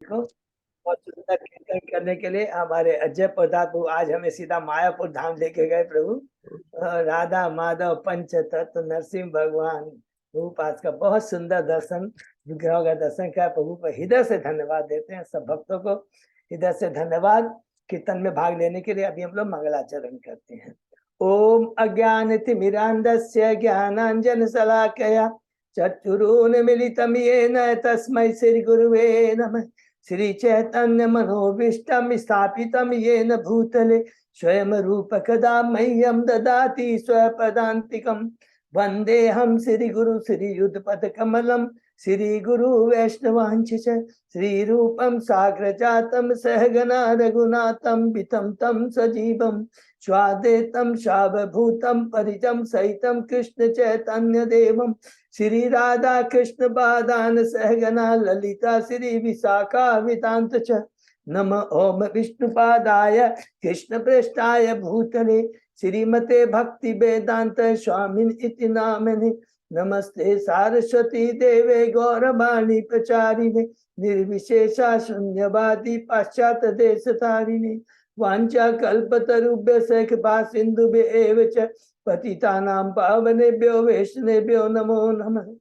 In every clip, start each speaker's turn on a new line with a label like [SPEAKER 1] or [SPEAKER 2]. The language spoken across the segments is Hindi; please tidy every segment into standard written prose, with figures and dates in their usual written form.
[SPEAKER 1] को बहुत सुंदर कीर्तन करने के लिए हमारे अजय प्रताप प्रभु आज हमें सीधा मायापुर धाम लेके गए प्रभु। राधा माधव पंच तत्व नरसिंह भगवान रूप आज का बहुत सुंदर दर्शन विग्रह का दर्शन किया। प्रभु को हृदय से धन्यवाद देते हैं, सब भक्तों को हृदय से धन्यवाद। कीर्तन में भाग लेने के लिए अभी हम लोग मंगलाचरण करते हैं। ओम अज्ञानतिमिरान्धस्य ज्ञानांजन शलाकया चक्षुरुन्मीलितं येन तस्मै श्री गुरुवे नमः। श्री चैतन्य मनोभीष्टं स्थापितं येन भूतले स्वयं रूप कदा मह्यं ददाति स्वपदान्तिकं। वन्देऽहं श्री गुरु श्री युगपद कमलं श्री गुरु वैष्णवांच श्री रूपं साग्रजातं सहगना रघुनाथं वितं तं सजीवं स्वादेतं सावभूतं परिजं सहितं कृष्ण चैतन्य देवं श्री राधा कृष्ण पादान सहगना ललिता श्री विशाखा वितांत च। नम ओम विष्णुपादाय कृष्ण पृष्ठाय भूतले श्रीमते भक्ति वेदांत स्वामिन इति नामने। नमस्ते सारस्वती देवे गौरवाणी प्रचारिणे निर्विशेषा शून्यवादी पाश्चात्य देश तारिणे। वांछा कल्पतरुभ्य कृपा सिंधुभ्य एव च पतितानां पावनेभ्यो वैष्णवेभ्यो नमो नमः।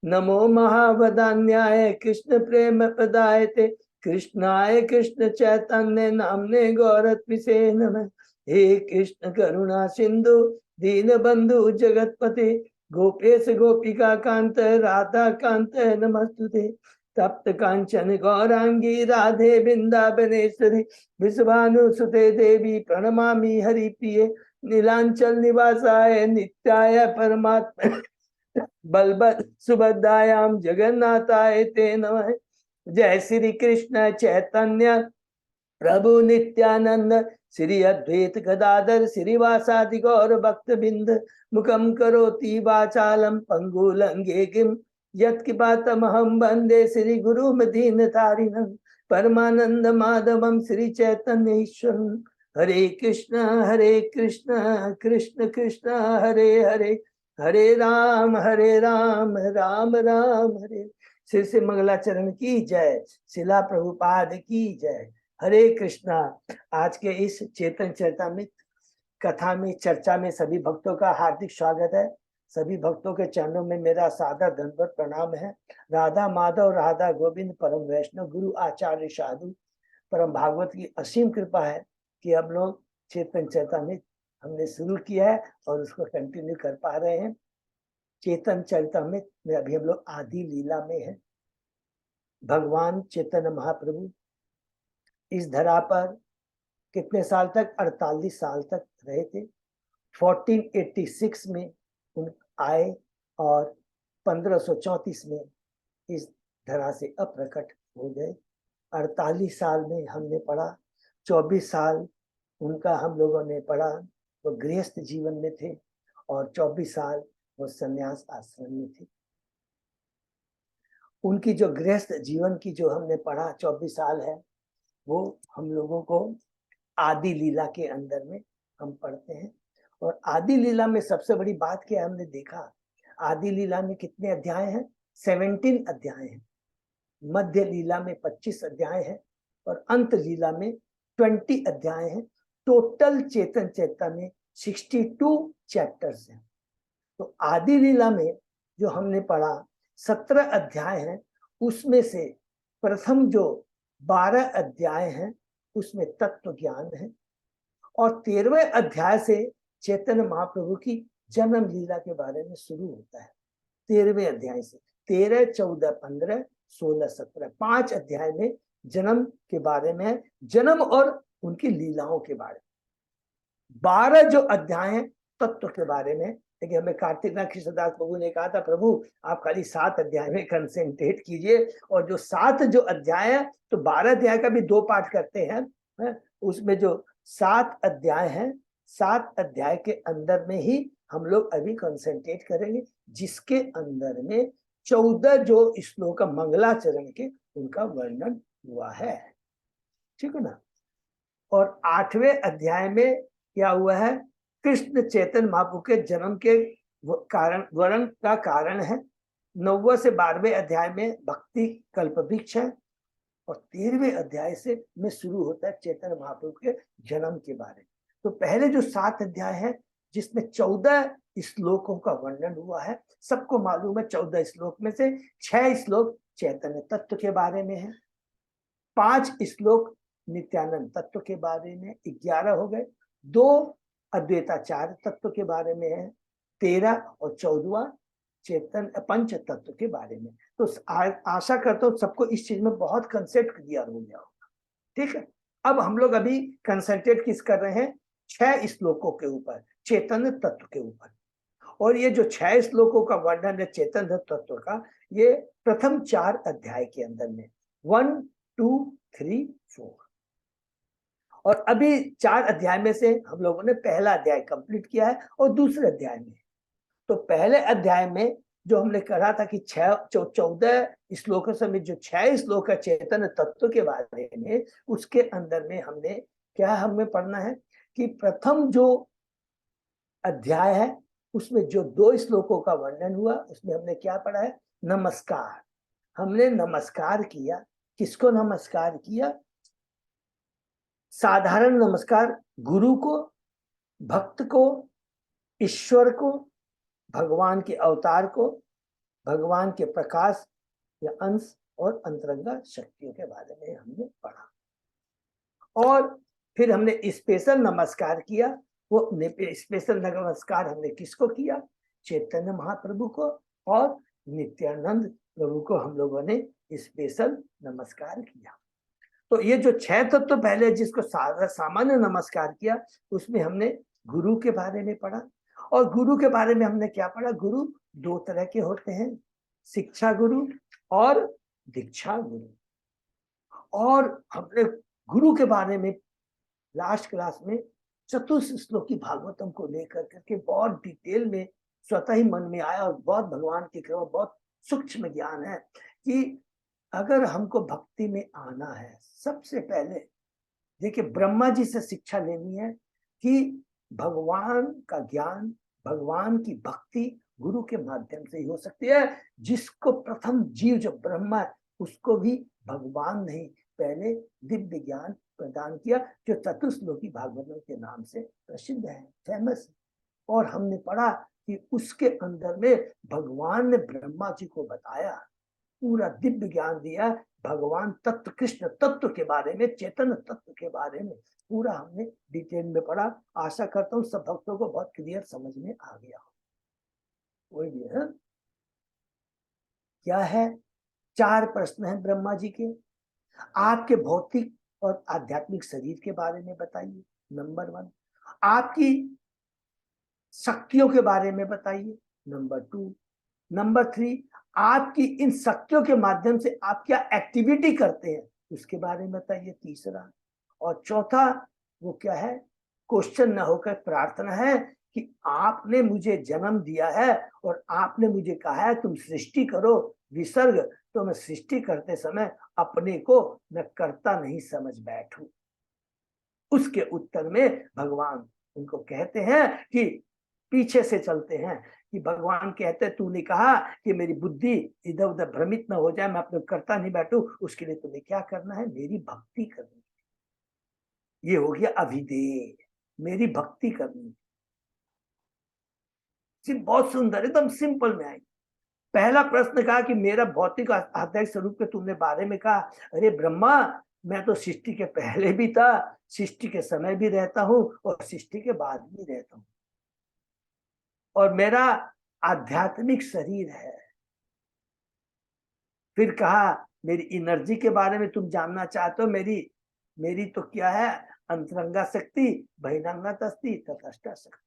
[SPEAKER 1] नमो महावदान्याय कृष्ण प्रेम प्रदायते कृष्णाय कृष्ण चैतन्य नामने गौरत्मिषे नमः। हे कृष्ण करुणा सिंधु दीन बंधु जगतपते गोपेश गोपिका कांत राधा कांत नमस्तुते। तप्त कांचन गौरांगी राधे वृंदावनेश्वरी विश्वानुसुते देवी प्रणमामि हरिप्रिये। नीलांचल निवासाय नित्याय परमात्मा बलभद्र सुभद्रायाम जगन्नाथाय ते नमः। जय श्री कृष्ण चैतन्य प्रभु नित्यानंद श्री अद्वैत गदाधर श्रीवासादि गौर भक्त बिंद मुखम करोति वाचालम पंगुलंगे किम यत्किपातमहं वंदे श्री गुरु दीनतारिणं परमानंद माधवम श्री चैतन्य ईश्वरं। हरे कृष्ण कृष्ण कृष्ण हरे हरे हरे राम राम राम हरे। श्री श्री मंगलाचरण की जय, शिला प्रभुपाद की जय। हरे कृष्णा। आज के इस चेतन चरितामृत कथा में चर्चा में सभी भक्तों का हार्दिक स्वागत है। सभी भक्तों के चरणों में मेरा सादर दंडवत प्रणाम है। राधा माधव राधा गोविंद परम वैष्णव गुरु आचार्य साधु परम भागवत की असीम कृपा है कि हम लोग चेतन चरितामृत हमने शुरू किया है और उसको कंटिन्यू कर पा रहे हैं। चेतन चरितामृत में अभी हम लोग आदि लीला में हैं। भगवान चैतन्य महाप्रभु इस धरा पर कितने साल तक? 48 साल तक रहे थे। 1486 में उन आए और 1534 में इस धरा से अप्रकट हो गए। 48 साल में हमने पढ़ा, 24 साल उनका हम लोगों ने पढ़ा वो गृहस्थ जीवन में थे और 24 साल वो संन्यास आश्रम में थे। उनकी जो गृहस्थ जीवन की जो हमने पढ़ा 24 साल है वो हम लोगों को आदि लीला के अंदर में हम पढ़ते हैं। और आदि लीला में सबसे बड़ी बात क्या हमने देखा, आदि लीला में कितने अध्याय हैं? 17 अध्याय हैं। मध्य लीला में 25 अध्याय हैं और अंत लीला में 20 अध्याय हैं। टोटल चेतन चेता में 62 चैप्टर्स हैं। तो आदि लीला में जो हमने पढ़ा 17 अध्याय हैं, उसमें से प्रथम जो 12 अध्याय हैं उसमें तत्व ज्ञान है और 13वें अध्याय से चैतन्य महाप्रभु की जन्म लीला के बारे में शुरू होता है। 13वें अध्याय से 13, 14, 15, 16, 17 5 अध्याय में जन्म के बारे में है, जन्म और उनकी लीलाओं के बारे में। 12 जो अध्याय हैं तत्व के बारे में। लेकिन हमें कार्तिकनाथ कृष्णदास प्रभु ने कहा था, प्रभु आप खाली 7 अध्याय में कंसेंट्रेट कीजिए और जो 7 जो अध्याय है तो 12 अध्याय का भी 2 पाठ करते हैं। उसमें जो 7 अध्याय हैं 7 अध्याय के अंदर में ही हम लोग अभी कंसेंट्रेट करेंगे, जिसके अंदर में 14 जो श्लोक मंगलाचरण के उनका वर्णन हुआ है। ठीक है ना। और 8वें अध्याय में क्या हुआ है? कृष्ण चैतन्य महाप्रभु के जन्म के कारण वर्ण का कारण है। 9वें से 12वें अध्याय में भक्ति कल्पवृक्ष है और 13वें अध्याय से में शुरू होता है चैतन्य महाप्रभु के जन्म के बारे में। तो पहले जो 7 अध्याय है जिसमें 14 श्लोकों का वर्णन हुआ है, सबको मालूम है 14 श्लोक में से 6 श्लोक चैतन्य तत्व के बारे में है, 5 श्लोक नित्यानंद तत्व के बारे में, 11 हो गए, 2 अद्वैताचार्य तत्व के बारे में है, 13 और 14वां चेतन पंच तत्व के बारे में। तो आशा करता हूँ सबको इस चीज में बहुत कंसेप्ट क्लियर हो गया होगा। ठीक है, अब हम लोग अभी कंसंट्रेट किस कर रहे हैं, 6 श्लोकों के ऊपर, चेतन तत्व के ऊपर। और ये जो 6 श्लोकों का वर्णन है चेतन तत्व का, ये प्रथम 4 अध्याय के अंदर में 1, 2, 3, 4। और अभी 4 अध्याय में से हम लोगों ने पहला अध्याय कंप्लीट किया है और दूसरे अध्याय में। तो पहले अध्याय में जो हमने कहा था कि 14 श्लोकों से जो 6 श्लोक है चेतन तत्व के बारे में, उसके अंदर में हमने क्या हमें पढ़ना है कि प्रथम जो अध्याय है उसमें जो 2 श्लोकों का वर्णन हुआ, उसमें हमने क्या पढ़ा है, नमस्कार। हमने नमस्कार किया, किसको नमस्कार किया, साधारण नमस्कार गुरु को, भक्त को, ईश्वर को, भगवान के अवतार को, भगवान के प्रकाश या अंश और अंतरंगा शक्तियों के बारे में हमने पढ़ा। और फिर हमने स्पेशल नमस्कार किया, वो स्पेशल नमस्कार हमने किसको किया, चैतन्य महाप्रभु को और नित्यानंद प्रभु को हम लोगों ने स्पेशल नमस्कार किया। तो ये जो 6 तत्व पहले जिसको सामान्य नमस्कार किया, उसमें हमने गुरु के बारे में पढ़ा। और गुरु के बारे में हमने क्या पढ़ा, गुरु 2 तरह के होते हैं, शिक्षा गुरु और दीक्षा गुरु। और हमने गुरु के बारे में लास्ट क्लास में चतुश्लोकी भागवतम को लेकर करके बहुत डिटेल में स्वतः ही मन में आया, और बहुत भगवान की कृपा, बहुत सूक्ष्म ज्ञान है कि अगर हमको भक्ति में आना है, सबसे पहले देखिए ब्रह्मा जी से शिक्षा लेनी है कि भगवान का ज्ञान, भगवान की भक्ति गुरु के माध्यम से ही हो सकती है। जिसको प्रथम जीव जो ब्रह्मा है, उसको भी भगवान नहीं, पहले दिव्य ज्ञान प्रदान किया, जो चतुश्लोकी भागवतम के नाम से प्रसिद्ध है, फेमस। और हमने पढ़ा कि उसके अंदर में भगवान ने ब्रह्मा जी को बताया, पूरा दिव्य ज्ञान दिया, भगवान तत्व, कृष्ण तत्व के बारे में, चेतन तत्व के बारे में पूरा हमने डिटेल में पढ़ा। आशा करता हूँ सब भक्तों को बहुत क्लियर समझ में आ गया हो। वही है, क्या है, 4 प्रश्न हैं ब्रह्मा जी के। आपके भौतिक और आध्यात्मिक शरीर के बारे में बताइए, नंबर 1। आपकी शक्तियों के बारे में बताइए, नंबर 2। नंबर 3, आपकी इन शक्तियों के माध्यम से आप क्या एक्टिविटी करते हैं, उसके बारे में बताइए, तीसरा। और चौथा वो क्या है, क्वेश्चन न होकर प्रार्थना है कि आपने मुझे जन्म दिया है और आपने मुझे कहा है तुम सृष्टि करो, विसर्ग, तो मैं सृष्टि करते समय अपने को मैं कर्ता नहीं समझ बैठूं। उसके उत्तर में भगवान उनको कहते हैं कि पीछे से चलते हैं कि भगवान कहते हैं तूने कहा कि मेरी बुद्धि इधर उधर भ्रमित न हो जाए, मैं अपने करता नहीं बैठूं, उसके लिए तुम्हें क्या करना है, मेरी भक्ति करनी। ये हो गया अभिधेय, मेरी भक्ति करनी। बहुत सुंदर, एकदम सिंपल में आई। पहला प्रश्न कहा कि मेरा भौतिक आध्यात्मिक स्वरूप के तुमने बारे में कहा, अरे ब्रह्मा, मैं तो सृष्टि के पहले भी था, सृष्टि के समय भी रहता हूं और सृष्टि के बाद भी रहता हूं, और मेरा आध्यात्मिक शरीर है। फिर कहा मेरी एनर्जी के बारे में तुम जानना चाहते हो, मेरी तो क्या है, अंतरंगा शक्ति, बहिरंगा शक्ति, तटस्था शक्ति।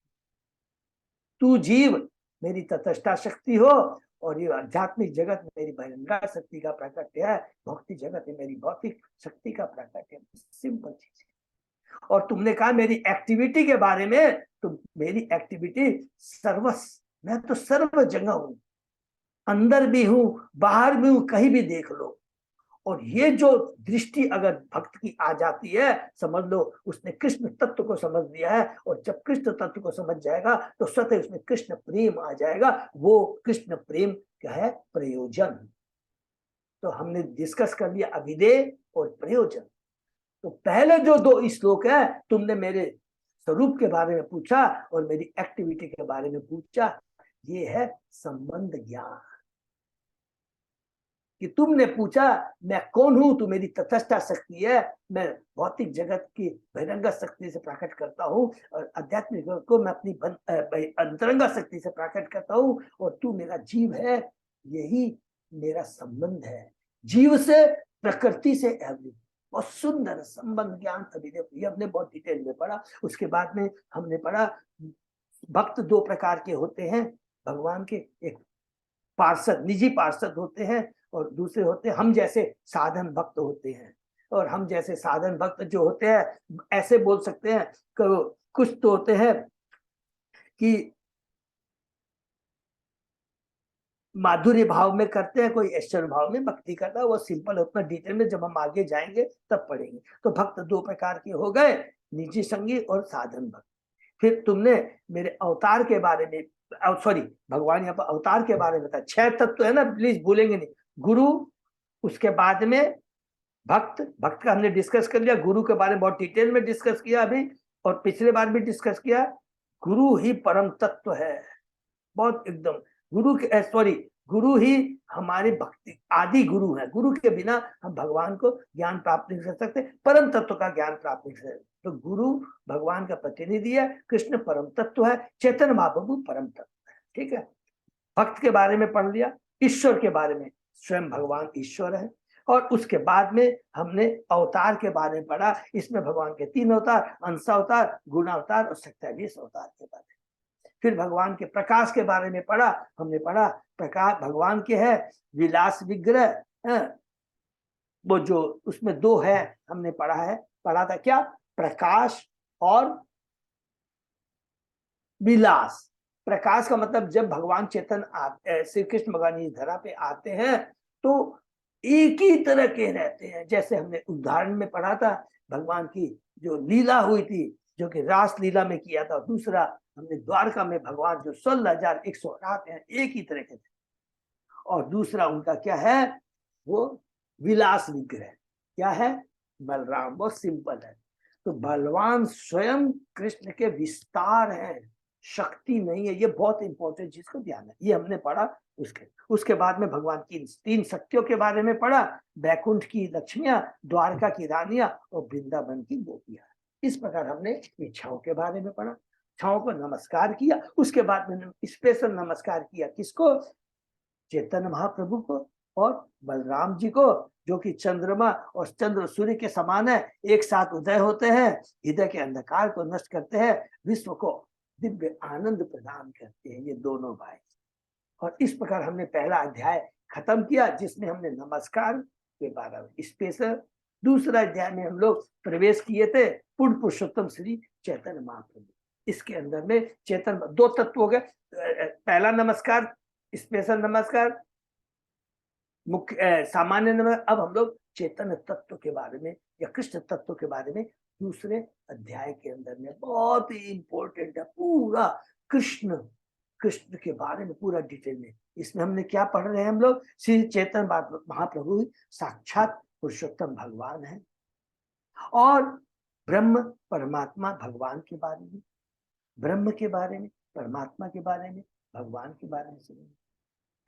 [SPEAKER 1] तू जीव मेरी तटस्था शक्ति हो और ये आध्यात्मिक जगत मेरी बहिरंगा शक्ति का प्रकट है, भक्ति जगत है मेरी भौतिक शक्ति का प्रकट है। सिंपल चीज है। और तुमने कहा मेरी एक्टिविटी के बारे में, तो मेरी एक्टिविटी सर्वस्व, मैं तो सर्व जगह हूं, अंदर भी हूं, बाहर भी हूं, कहीं भी देख लो। और ये जो दृष्टि अगर भक्त की आ जाती है, समझ लो उसने कृष्ण तत्व को समझ लिया है। और जब कृष्ण तत्व को समझ जाएगा तो स्वतः उसमें कृष्ण प्रेम आ जाएगा। वो कृष्ण प्रेम क्या है, प्रयोजन। तो हमने डिस्कस कर लिया अभिधेय और प्रयोजन। तो पहले जो 2 श्लोक है, तुमने मेरे स्वरूप के बारे में पूछा और मेरी एक्टिविटी के बारे में पूछा, ये है संबंध ज्ञान। कि तुमने पूछा मैं कौन हूं, तो मेरी तटस्था शक्ति है, मैं भौतिक जगत की बहिरंगा शक्ति से प्रकट करता हूँ और आध्यात्मिक जगत को मैं अपनी अंतरंगा शक्ति से प्रकट करता हूँ, और तू मेरा जीव है। यही मेरा संबंध है जीव से, प्रकृति से। बहुत सुंदर संबंध ज्ञान अभिधेय, ये हमने बहुत डिटेल में पढ़ा। उसके बाद में हमने पढ़ा भक्त 2 प्रकार के होते हैं भगवान के, एक पार्षद, निजी पार्षद होते हैं, और दूसरे होते हैं हम जैसे साधन भक्त होते हैं। और हम जैसे साधन भक्त जो होते हैं, ऐसे बोल सकते हैं, कुछ तो होते हैं कि माधुर्य भाव में करते हैं, कोई ऐश्वर्य भाव में भक्ति करता है। वो सिंपल, उतना डिटेल में जब हम आगे जाएंगे तब पढ़ेंगे। तो भक्त 2 प्रकार के हो गए, निजी संगी और साधन भक्त। फिर तुमने मेरे अवतार के बारे में, सॉरी भगवान यहाँ पर अवतार के बारे में बताया। 6 तत्व है ना, प्लीज भूलेंगे नहीं। गुरु, उसके बाद में भक्त, भक्त का हमने डिस्कस कर लिया। गुरु के बारे में बहुत डिटेल में डिस्कस किया अभी, और पिछले बार भी डिस्कस किया। गुरु ही परम तत्व है, बहुत एकदम। गुरु के, सॉरी, गुरु ही हमारे भक्ति आदि गुरु है। गुरु के बिना हम भगवान को ज्ञान प्राप्त नहीं कर सकते, परम तत्व का ज्ञान प्राप्त नहीं कर सकते। तो गुरु भगवान का प्रतिनिधि है, कृष्ण परम तत्व है, चैतन्य महाप्रभु परम तत्व है। ठीक है, भक्त के बारे में पढ़ लिया। ईश्वर के बारे में, स्वयं भगवान ईश्वर है। और उसके बाद में हमने अवतार के बारे में पढ़ा। इसमें भगवान के 3 अवतार, अंशावतार, गुणावतार और 27 अवतार के बारे में। फिर भगवान के प्रकाश के बारे में पढ़ा। हमने पढ़ा प्रकाश भगवान के है विलास विग्रह, वो जो उसमें 2 है हमने पढ़ा था क्या, प्रकाश और विलास। प्रकाश का मतलब जब भगवान चेतन श्री कृष्ण भगवान इस धरा पे आते हैं तो एक ही तरह के रहते हैं। जैसे हमने उदाहरण में पढ़ा था, भगवान की जो लीला हुई थी, जो कि रास लीला में किया था। दूसरा हमने द्वारका में भगवान जो 16,108 हैं, एक ही तरह के थे। और दूसरा उनका क्या है, वो विलास विग्रह। क्या है, बलराम। बहुत सिंपल है। तो बलवान स्वयं कृष्ण के विस्तार हैं, शक्ति नहीं है। ये बहुत इंपॉर्टेंट चीज को ध्यान है, ये हमने पढ़ा। उसके बाद में भगवान की 3 शक्तियों के बारे में पढ़ा, बैकुंठ की लक्ष्मियां, द्वारका की रानियां और वृंदावन की गोपियां। इस प्रकार हमने इच्छाओं के बारे में पढ़ा, इच्छाओं को नमस्कार किया। उसके बाद में स्पेशल नमस्कार किया किसको, चैतन्य महाप्रभु को और बलराम जी को, जो कि चंद्रमा और चंद्र सूर्य के समान है, एक साथ उदय होते हैं, हृदय के अंधकार को नष्ट करते हैं, विश्व को दिव्य आनंद प्रदान करते हैं, ये दोनों भाई। और इस प्रकार हमने पहला अध्याय खत्म किया, जिसमें हमने नमस्कार के बारे में स्पेशल। दूसरा अध्याय में हम लोग प्रवेश किए थे पूर्ण पुरुषोत्तम श्री चैतन्य महाप्रभु। इसके अंदर में चैतन्य 2 तत्व हो गए। पहला नमस्कार स्पेशल नमस्कार, मुख्य सामान्य नमस्कार। अब हम लोग चैतन्य तत्व के बारे में या कृष्ण तत्व के बारे में दूसरे अध्याय के अंदर में, बहुत ही इंपॉर्टेंट है। पूरा कृष्ण के बारे में पूरा डिटेल में। इसमें हमने क्या पढ़ रहे हैं हम लोग, श्री चैतन्य महाप्रभु साक्षात पुरुषोत्तम भगवान है, और ब्रह्म परमात्मा भगवान के बारे में, ब्रह्म के बारे में, परमात्मा के बारे में, भगवान के बारे में सुनेंगे।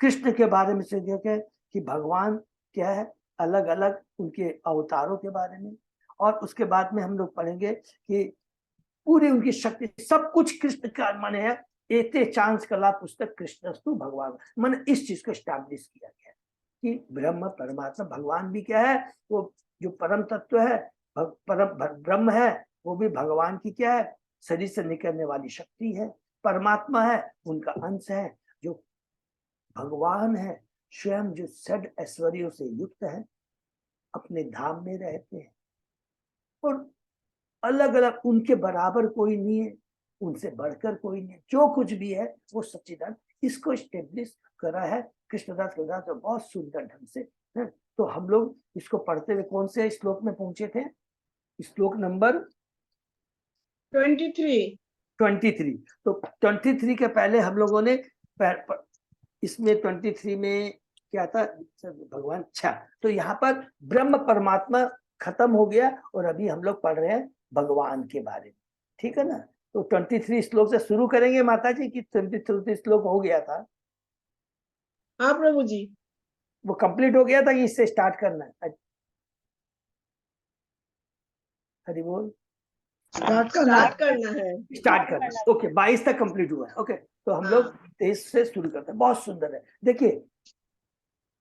[SPEAKER 1] कृष्ण के बारे में से देखें कि भगवान क्या है, अलग अलग उनके अवतारों के बारे में। और उसके बाद में हम लोग पढ़ेंगे कि पूरी उनकी शक्ति, सब कुछ कृष्ण का माने है। एते चांस कला पुस्तक कृष्णस्तु भगवान, मन इस चीज को स्टैब्लिश किया गया कि ब्रह्म परमात्मा भगवान भी क्या है, वो जो परम तत्व है, परम ब्रह्म है, वो भी भगवान की क्या है, शरीर से निकलने वाली शक्ति है। परमात्मा है, उनका अंश है, जो भगवान है स्वयं, जो 6 ऐश्वर्यों से युक्त है, अपने धाम में रहते हैं, और अलग अलग, उनके बराबर कोई नहीं है, उनसे बढ़कर कोई नहीं है। जो कुछ भी है वो सच्चिदानंद, इसको स्टेब्लिश करा है कृष्णदास कविराज तो बहुत सुंदर ढंग से है। तो हम लोग इसको पढ़ते हुए कौन से श्लोक में पहुंचे थे, श्लोक नंबर 23। तो 23 के पहले हम लोगों ने इसमें 23 में क्या था भगवान। अच्छा, तो यहाँ पर ब्रह्म परमात्मा खत्म हो गया और अभी हम लोग पढ़ रहे हैं भगवान के बारे में, ठीक है ना। तो 23 श्लोक से शुरू करेंगे माता जी की 23 श्लोक हो गया था।
[SPEAKER 2] हाँ प्रभु जी।
[SPEAKER 1] वो कंप्लीट हो गया था कि इससे स्टार्ट करना है? हरि बोल।
[SPEAKER 2] स्टार्ट करना है।
[SPEAKER 1] स्टार्ट करना है, ओके। 22 तक कंप्लीट हुआ है, ओके। तो हम लोग 23 से शुरू करते हैं। बहुत सुंदर है। देखिए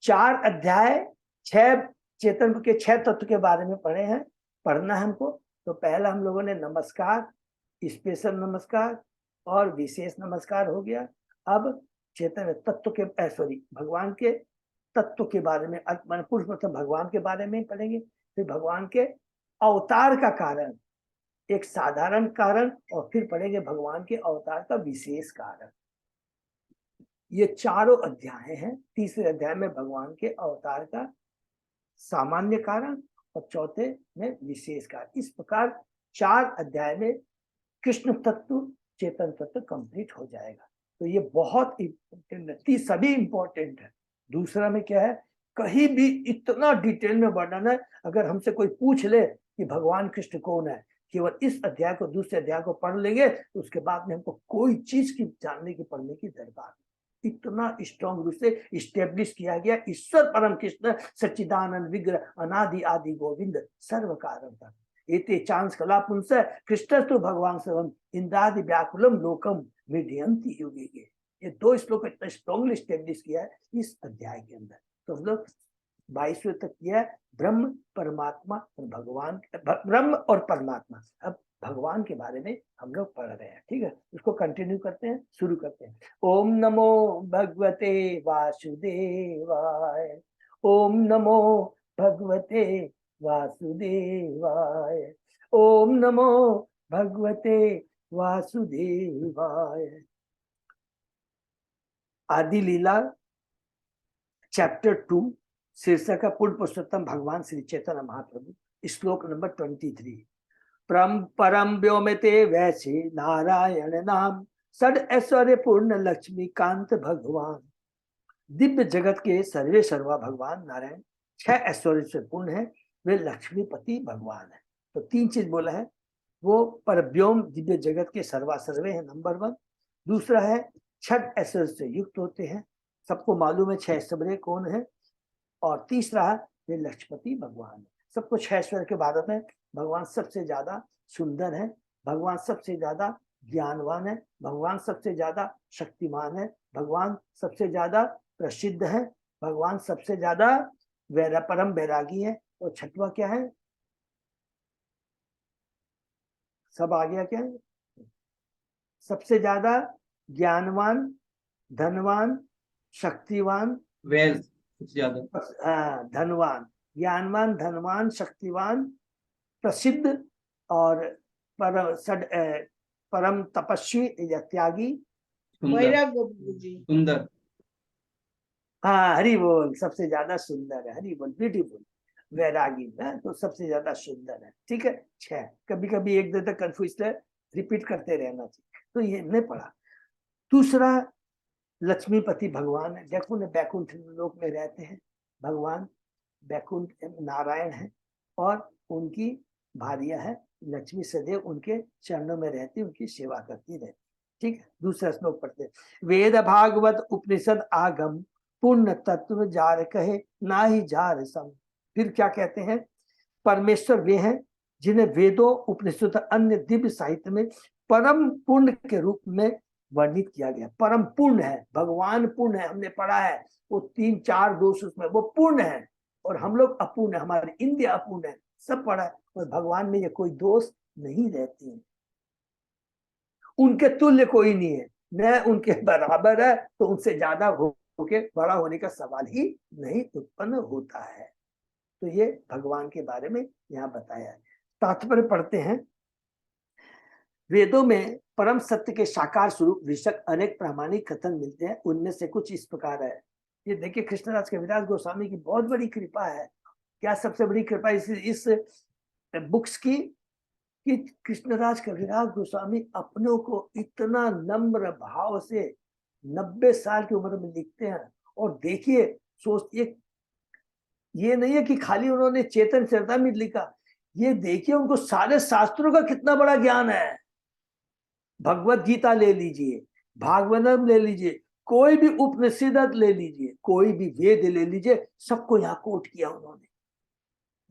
[SPEAKER 1] 4 अध्याय 6 चेतन के 6 तत्व के बारे में पढ़े हैं, पढ़ना है हमको। तो पहला हम लोगों ने नमस्कार, स्पेशल नमस्कार और विशेष नमस्कार हो गया। अब चेतन तत्व के सॉरी भगवान के तत्व के बारे में, पुरुष प्रथम भगवान के बारे में पढ़ेंगे, फिर भगवान के अवतार का कारण, एक साधारण कारण, और फिर पढ़ेंगे भगवान के अवतार का विशेष कारण। ये चारों अध्याय हैं। तीसरे अध्याय में भगवान के अवतार का सामान्य कारण और चौथे में विशेष कारण। इस प्रकार 4 अध्याय में कृष्ण तत्व चेतन तत्व कंप्लीट हो जाएगा। तो ये बहुत इम्पोर्टेंट है, सभी इंपॉर्टेंट है। दूसरा में क्या है, कहीं भी इतना डिटेल में वर्णन है। अगर हमसे कोई पूछ ले कि भगवान कृष्ण कौन है, केवल इस अध्याय को दूसरे अध्याय को पढ़ लेंगे तो उसके बाद में हमको कोई चीज की जानने की पढ़ने की दरकार। इतना स्ट्रॉन्ग रूप से स्टेब्लिश किया गया। ईश्वर परम कृष्ण सच्चिदानंद विग्रह अनादि आदि गोविंद सर्व कारण तक एते चांस कला पुंस कृष्णस्तु भगवान सर्वम इंद्रादि व्याकुलम लोकम विधयंती युगे। ये 2 श्लोक इतना स्ट्रॉन्गली स्टेब्लिश किया है इस अध्याय के अंदर। तो हम लोग 22वें तक किया है ब्रह्म परमात्मा और भगवान, ब्रह्म और परमात्मा। अब भगवान के बारे में हम लोग पढ़ रहे हैं, ठीक है। उसको कंटिन्यू करते हैं, शुरू करते हैं। ओम नमो भगवते वासुदेवाय, ओम नमो भगवते वासुदेवाय, ओम नमो भगवते वासुदेवाय। आदि लीला चैप्टर 2 शीर्षक का पूर्ण पुरुषोत्तम भगवान श्री चैतन्य महाप्रभु, श्लोक नंबर 23। परम व्योमते वैसे नारायण नाम षड ऐश्वर्य पूर्ण लक्ष्मी कांत भगवान। दिव्य जगत के सर्वे सर्वा भगवान नारायण 6 ऐश्वर्य से पूर्ण है, वे लक्ष्मीपति भगवान है। तो 3 चीज बोला है। वो परव्योम दिव्य जगत के सर्वा सर्वे है, नंबर 1। दूसरा है 6 ऐश्वर्य से युक्त होते हैं, सबको मालूम है 6 ऐश्वर्य कौन है। और तीसरा है वे लक्ष्मीपति भगवान है। सबको 6 ऐश्वर्य के बारे में भगवान सबसे ज्यादा सुंदर है, भगवान सबसे ज्यादा ज्ञानवान है, भगवान सबसे ज्यादा शक्तिमान है, भगवान सबसे ज्यादा प्रसिद्ध है, भगवान सबसे ज्यादा परम वैरागी है। और 6वां क्या है, सब आ गया क्या है, सबसे ज्यादा ज्ञानवान, धनवान, शक्तिवान, धनवान, ज्ञानवान, धनवान, शक्तिवान, प्रसिद्ध और परम तपस्वी या त्यागी,
[SPEAKER 2] सुंदर।
[SPEAKER 1] हाँ हरि बोल, सबसे ज्यादा सुंदर है, हरि बोल, ब्यूटीफुल, वैरागी है तो सबसे ज्यादा सुंदर है, ठीक है। 6 कभी कभी 1 2 तक कंफ्यूज है, रिपीट करते रहना चाहिए। तो ये नहीं पढ़ा। दूसरा लक्ष्मीपति भगवान है, देखो ना बैकुंठ लोक में रहते हैं भगवान, बैकुंठ नारायण है और उनकी भार्या है लक्ष्मी, सदैव उनके चरणों में रहती, उनकी सेवा करती रहती, ठीक है। दूसरा श्लोक पढ़ते, वेद भागवत उपनिषद आगम पूर्ण तत्व जार कहे ना ही जार सम। फिर क्या कहते हैं, परमेश्वर वे हैं जिन्हें वेदों उपनिषद अन्य दिव्य साहित्य में परम पूर्ण के रूप में वर्णित किया गया। परम पूर्ण है, भगवान पूर्ण है, हमने पढ़ा है वो 3 4 दोष उसमें, वो पूर्ण है और हम लोग अपूर्ण है, हमारी इंद्रिय अपूर्ण है, सब पढ़ा है। और भगवान में ये कोई दोष नहीं रहती है, उनके तुल्य कोई नहीं है, न उनके बराबर है, तो उनसे ज्यादा होके बड़ा होने का सवाल ही नहीं उत्पन्न होता है। तो ये भगवान के बारे में यहाँ बताया है। तात्पर्य पढ़ते हैं, वेदों में परम सत्य के साकार स्वरूप विषक अनेक प्रामाणिक कथन मिलते हैं, उनमें से कुछ इस प्रकार है। ये देखिए कृष्णदास कविराज गोस्वामी की बहुत बड़ी कृपा है। क्या सबसे बड़ी कृपा इस बुक्स की कि कृष्णराज कविराज गोस्वामी अपनों को इतना नम्र भाव से 90 साल की उम्र में लिखते हैं। और देखिए सोच, ये नहीं है कि खाली उन्होंने चेतन चरितामृत लिखा, ये देखिए उनको सारे शास्त्रों का कितना बड़ा ज्ञान है। भगवत गीता ले लीजिए, भागवतम ले लीजिए, कोई भी उपनिषद ले लीजिए, कोई भी वेद ले लीजिए, सबको यहाँ कोट किया उन्होंने।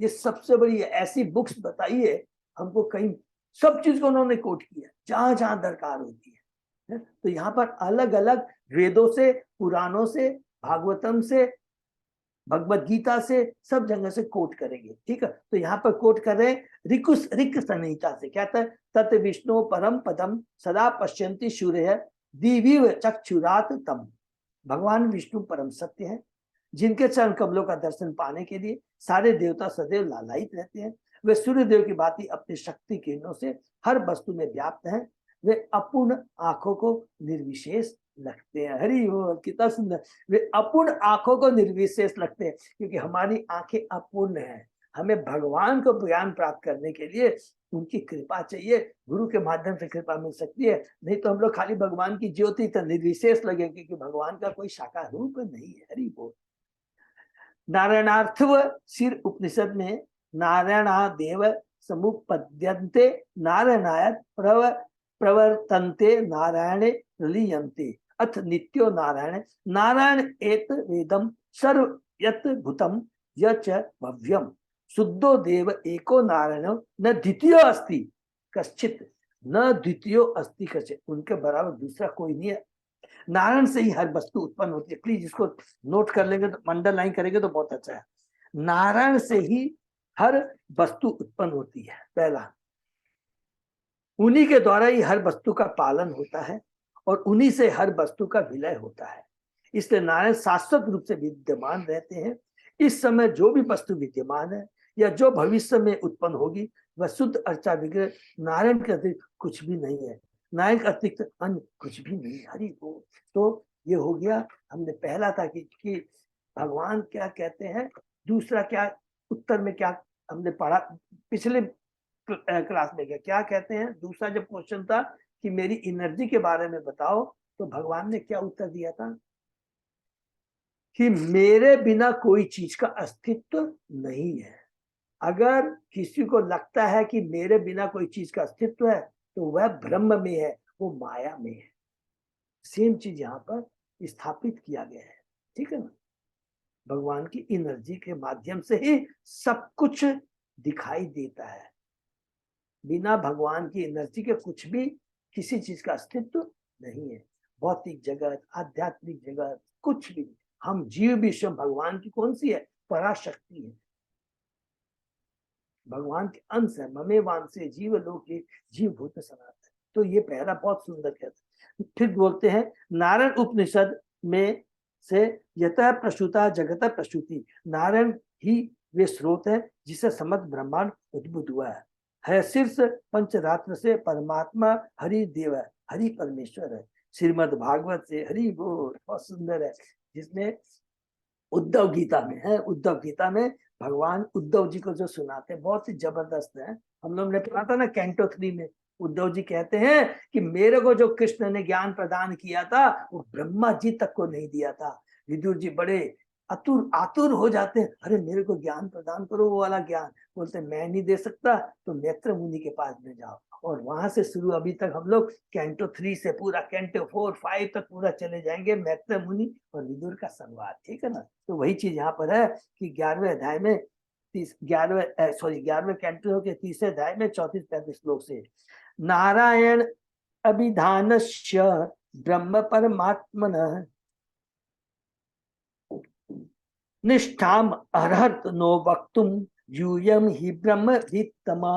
[SPEAKER 1] ये सबसे बड़ी ऐसी बुक्स बताइए हमको, कहीं सब चीज को उन्होंने कोट किया जहां जहां दरकार होती है। तो यहाँ पर अलग अलग वेदों से, पुराणों से, भागवतम से, भगवत गीता से, सब जगह से कोट करेंगे। ठीक है, तो यहाँ पर कोट कर रहे हैं ऋक संहिता से। क्या था? तत् विष्णु परम पदम सदा पश्यन्ति सूर्य दिव्य चक्षुरात तम। भगवान विष्णु परम सत्य है, जिनके चरण कमलों का दर्शन पाने के लिए सारे देवता सदैव लालायित रहते हैं। वे सूर्य देव की भांति अपनी शक्ति किरणों से हर वस्तु में व्याप्त हैं। वे अपूर्ण आंखों को निर्विशेष लगते हैं। हरि बोल, कितना सुंदर। वे अपूर्ण आंखों को निर्विशेष लगते हैं, क्योंकि हमारी आंखें अपूर्ण हैं। हमें भगवान को ज्ञान प्राप्त करने के लिए उनकी कृपा चाहिए, गुरु के माध्यम से कृपा मिल सकती है। नहीं तो हम लोग खाली भगवान की ज्योति तो निर्विशेष लगे, क्योंकि भगवान का कोई शाखा रूप नहीं है। हरि बोल। नारायणार्थव सिर उपनिषद में नारायणादेव समुपद्यन्ते नारायणाय प्रवर्तन्ते नारायणे प्रलीयन्ते अथ नित्यो नारायण नारायण एत वेदम सर्व यत भूतम यच भव्यम शुद्धो देव एको नारायण न द्वितीयो अस्ति कश्चित न द्वितीयो अस्ति कश्चित। उनके बराबर दूसरा कोई नहीं है। नारायण से ही हर वस्तु उत्पन्न होती है। प्लीज इसको नोट कर लेंगे तो, अंडरलाइन करेंगे तो बहुत अच्छा है। नारायण से ही हर वस्तु उत्पन्न होती है। पहला, उन्हीं के द्वारा ही हर वस्तु का पालन होता है और उन्हीं से हर वस्तु का विलय होता है। इसलिए नारायण शाश्वत रूप से विद्यमान रहते हैं। इस समय जो भी वस्तु विद्यमान है या जो भविष्य में उत्पन्न होगी, वह शुद्ध अर्चा विग्रह नारायण के अतिरिक्त कुछ भी नहीं है। नारायण के अतिरिक्त अन्य कुछ भी नहीं है। हरि बोल। तो ये हो गया, हमने पहला था कि भगवान क्या कहते हैं। दूसरा क्या, उत्तर में क्या हमने पढ़ा पिछले क्लास में, क्या कहते हैं। दूसरा जब क्वेश्चन था कि मेरी एनर्जी के बारे में बताओ, तो भगवान ने क्या उत्तर दिया था कि मेरे बिना कोई चीज का अस्तित्व नहीं है। अगर किसी को लगता है कि मेरे बिना कोई चीज का अस्तित्व है, तो वह ब्रह्म में है, वो माया में है। सेम चीज यहाँ पर स्थापित किया गया है। ठीक है ना। भगवान की एनर्जी के माध्यम से ही सब कुछ दिखाई देता है। बिना भगवान की एनर्जी के कुछ भी, किसी चीज का अस्तित्व नहीं है। भौतिक जगत, आध्यात्मिक जगत, कुछ भी। हम जीव भी स्वयं भगवान की कौन सी है? पराशक्ति है, भगवान के अंश है। ममे वांसे जीव लोके जीव भूत सनातन। तो ये पहला बहुत सुंदर कहता है। फिर बोलते हैं नारायण उपनिषद में से यतः प्रसूता जगत प्रसूति। नारायण ही वे स्रोत है जिससे समस्त ब्रह्मांड उद्भूत हुआ है। शीर्ष पंचरात्र से परमात्मा हरि देव है, हरि परमेश्वर है। श्रीमद् भागवत से हरि बोल, बहुत सुंदर है। जिसमें उद्धव गीता में है, उद्धव गीता में भगवान उद्धव जी को जो सुनाते हैं, बहुत ही जबरदस्त है। हम लोग ने पढ़ा था ना कैंटो 3 में। उद्धव जी कहते हैं कि मेरे को जो कृष्ण ने ज्ञान प्रदान किया था, वो ब्रह्मा जी तक को नहीं दिया था। विदुर जी बड़े आतुर हो जाते हैं, अरे मेरे को ज्ञान प्रदान करो, वो वाला ज्ञान। बोलते मैं नहीं दे सकता, तो मैत्र मुनि के पास में जाओ। और वहां से शुरू, अभी तक हम लोग कैंटो 3 से पूरा कैंटो 4, 5 तक पूरा चले जाएंगे। मैत्र मुनि और विदुर का संवाद। ठीक है ना। तो वही चीज यहाँ पर है कि 11वें अध्याय में 11वें कैंटो के 30वें अध्याय में 34-35 श्लोक से नारायण अभिधानस्य ब्रह्म परमात्मनः निष्ठाम अर्हत नो वक्तुम यूयम ही ब्रह्म वित्तमा।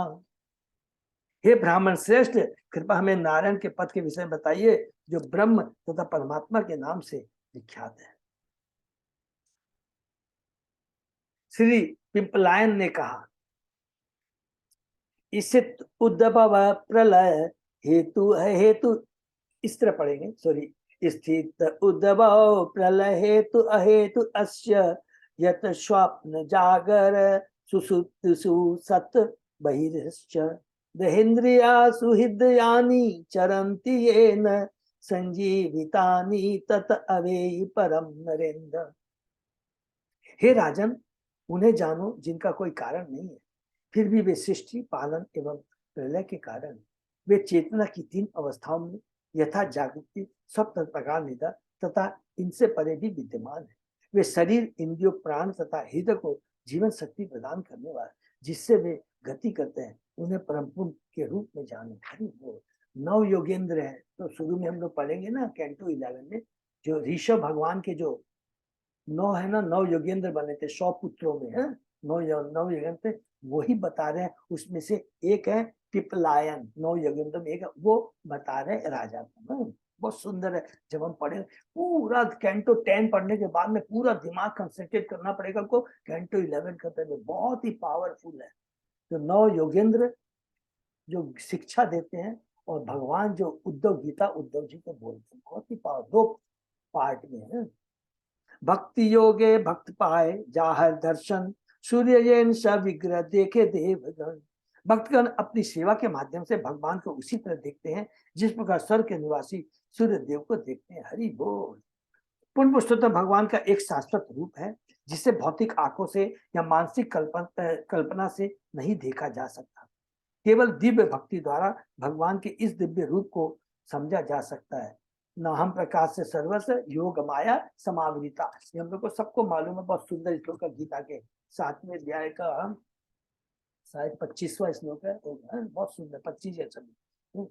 [SPEAKER 1] हे ब्राह्मण श्रेष्ठ, कृपा हमें नारायण के पद के विषय में बताइए, जो ब्रह्म तथा परमात्मा के नाम से विख्यात है। श्री पिंपलायन ने कहा, इसे उद्भव प्रलय हेतु इस तरह पढ़ेंगे, सॉरी। स्थित उद्भव प्रलय हेतु अहेतु अस्य यत स्वप्न जागर सुसुप्तिषु सत बहिर्श्च देहेन्द्रियासु हृदयानि चरन्ति येन संजीवितानि तत अवेयि परम नरेन्द्र। हे राजन, उन्हें जानो जिनका कोई कारण नहीं है, फिर भी वे सृष्टि, पालन एवं प्रलय के कारण, वे चेतना की 3 अवस्थाओं में यथा जागृति, स्वप्न, प्रकार, निद्रा तथा इनसे परे भी विद्यमान है। वे शरीर, इंद्रियों, प्राण तथा हृदय को जीवन शक्ति प्रदान करने वाले, जिससे वे गति करते हैं, उन्हें परम पुरुष के रूप में जानो। वो 9 योगेंद्र है। तो शुरू में हम लोग पढ़ेंगे ना कैंटो 11 में, जो ऋषभ भगवान के जो 9 है ना, 9 योगेंद्र बने थे 100 पुत्रों में, है 9 योगेंद्र थे, वही बता रहे हैं। उसमें से एक है पिपलायन, 9 योगेंद्र में एक है, वो बता रहे हैं राजा को। बहुत सुंदर है। जब हम पढ़े पूरा कैंटो 10 पढ़ने के बाद में पूरा दिमाग कंसंट्रेट करना पड़ेगा को कैंटो 11 करते हुए, बहुत ही पावरफुल है। तो 9 योगेंद्र जो शिक्षा देते हैं, और भगवान जो उद्धव गीता उद्धव जी को बोलते हैं, बहुत ही पावर, 2 पार्ट में है। भक्ति योगे भक्त पाए जाहर दर्शन, सूर्य जैन स विग्रह देखे देवगण। भक्तगण अपनी सेवा के माध्यम से भगवान को उसी तरह देखते हैं जिस प्रकार स्वर्ग के निवासी सूर्य देव को देखते हैं। हरि बोल। पूर्ण पुरुषोत्तम भगवान का एक शाश्वत रूप है जिसे भौतिक आंखों से या मानसिक कल्पना से नहीं देखा जा सकता। केवल दिव्य भक्ति द्वारा भगवान के इस दिव्य रूप को समझा जा सकता है। न हम प्रकाश से सर्वस्व योग माया समावृता, ये हम लोग को सबको मालूम है। बहुत सुंदर श्लोक है गीता के 7वें अध्याय का शायद 25वां श्लोक है, बहुत सुंदर 25 है सभी।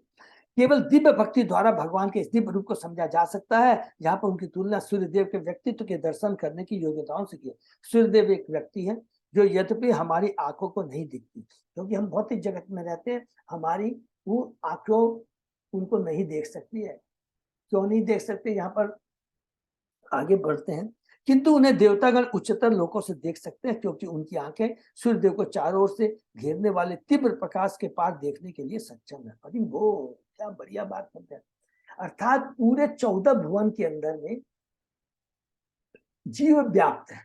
[SPEAKER 1] केवल दिव्य भक्ति द्वारा भगवान के इस दिव्य रूप को समझा जा सकता है, जहाँ पर उनकी तुलना सूर्यदेव के व्यक्तित्व के दर्शन करने की योग्यताओं से की। सूर्यदेव एक व्यक्ति है जो यद्यपि हमारी आंखों को नहीं दिखती, क्योंकि हम भौतिक जगत में रहते हैं, हमारी वो आंखों उनको नहीं देख सकती है। क्यों नहीं देख सकते, यहाँ पर आगे बढ़ते हैं। किंतु उन्हें देवतागण उच्चतर लोकों से देख सकते हैं, क्योंकि उनकी आंखें सूर्यदेव को चारों ओर से घेरने वाले तीव्र प्रकाश के पार देखने के लिए सक्षम है। अरे वो क्या बढ़िया बात करते हैं। अर्थात पूरे 14 भुवन के अंदर में जीव व्याप्त है।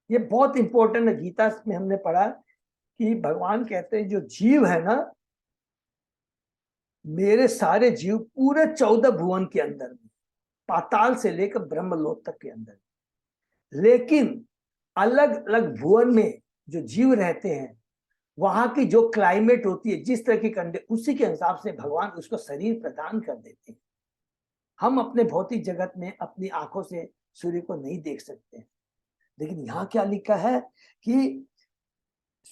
[SPEAKER 1] ये बहुत इंपॉर्टेंट है। गीता में हमने पढ़ा कि भगवान कहते हैं जो जीव है ना, मेरे सारे जीव पूरे 14 भुवन के अंदर में, पाताल से लेकर ब्रह्मलोक तक के अंदर, लेकिन अलग अलग भुवन में जो जीव रहते हैं, वहां की जो क्लाइमेट होती है, जिस तरह की कंडीशन, उसी के हिसाब से भगवान उसको शरीर प्रदान कर देते हैं। हम अपने भौतिक जगत में अपनी आंखों से सूर्य को नहीं देख सकते, लेकिन यहाँ क्या लिखा है कि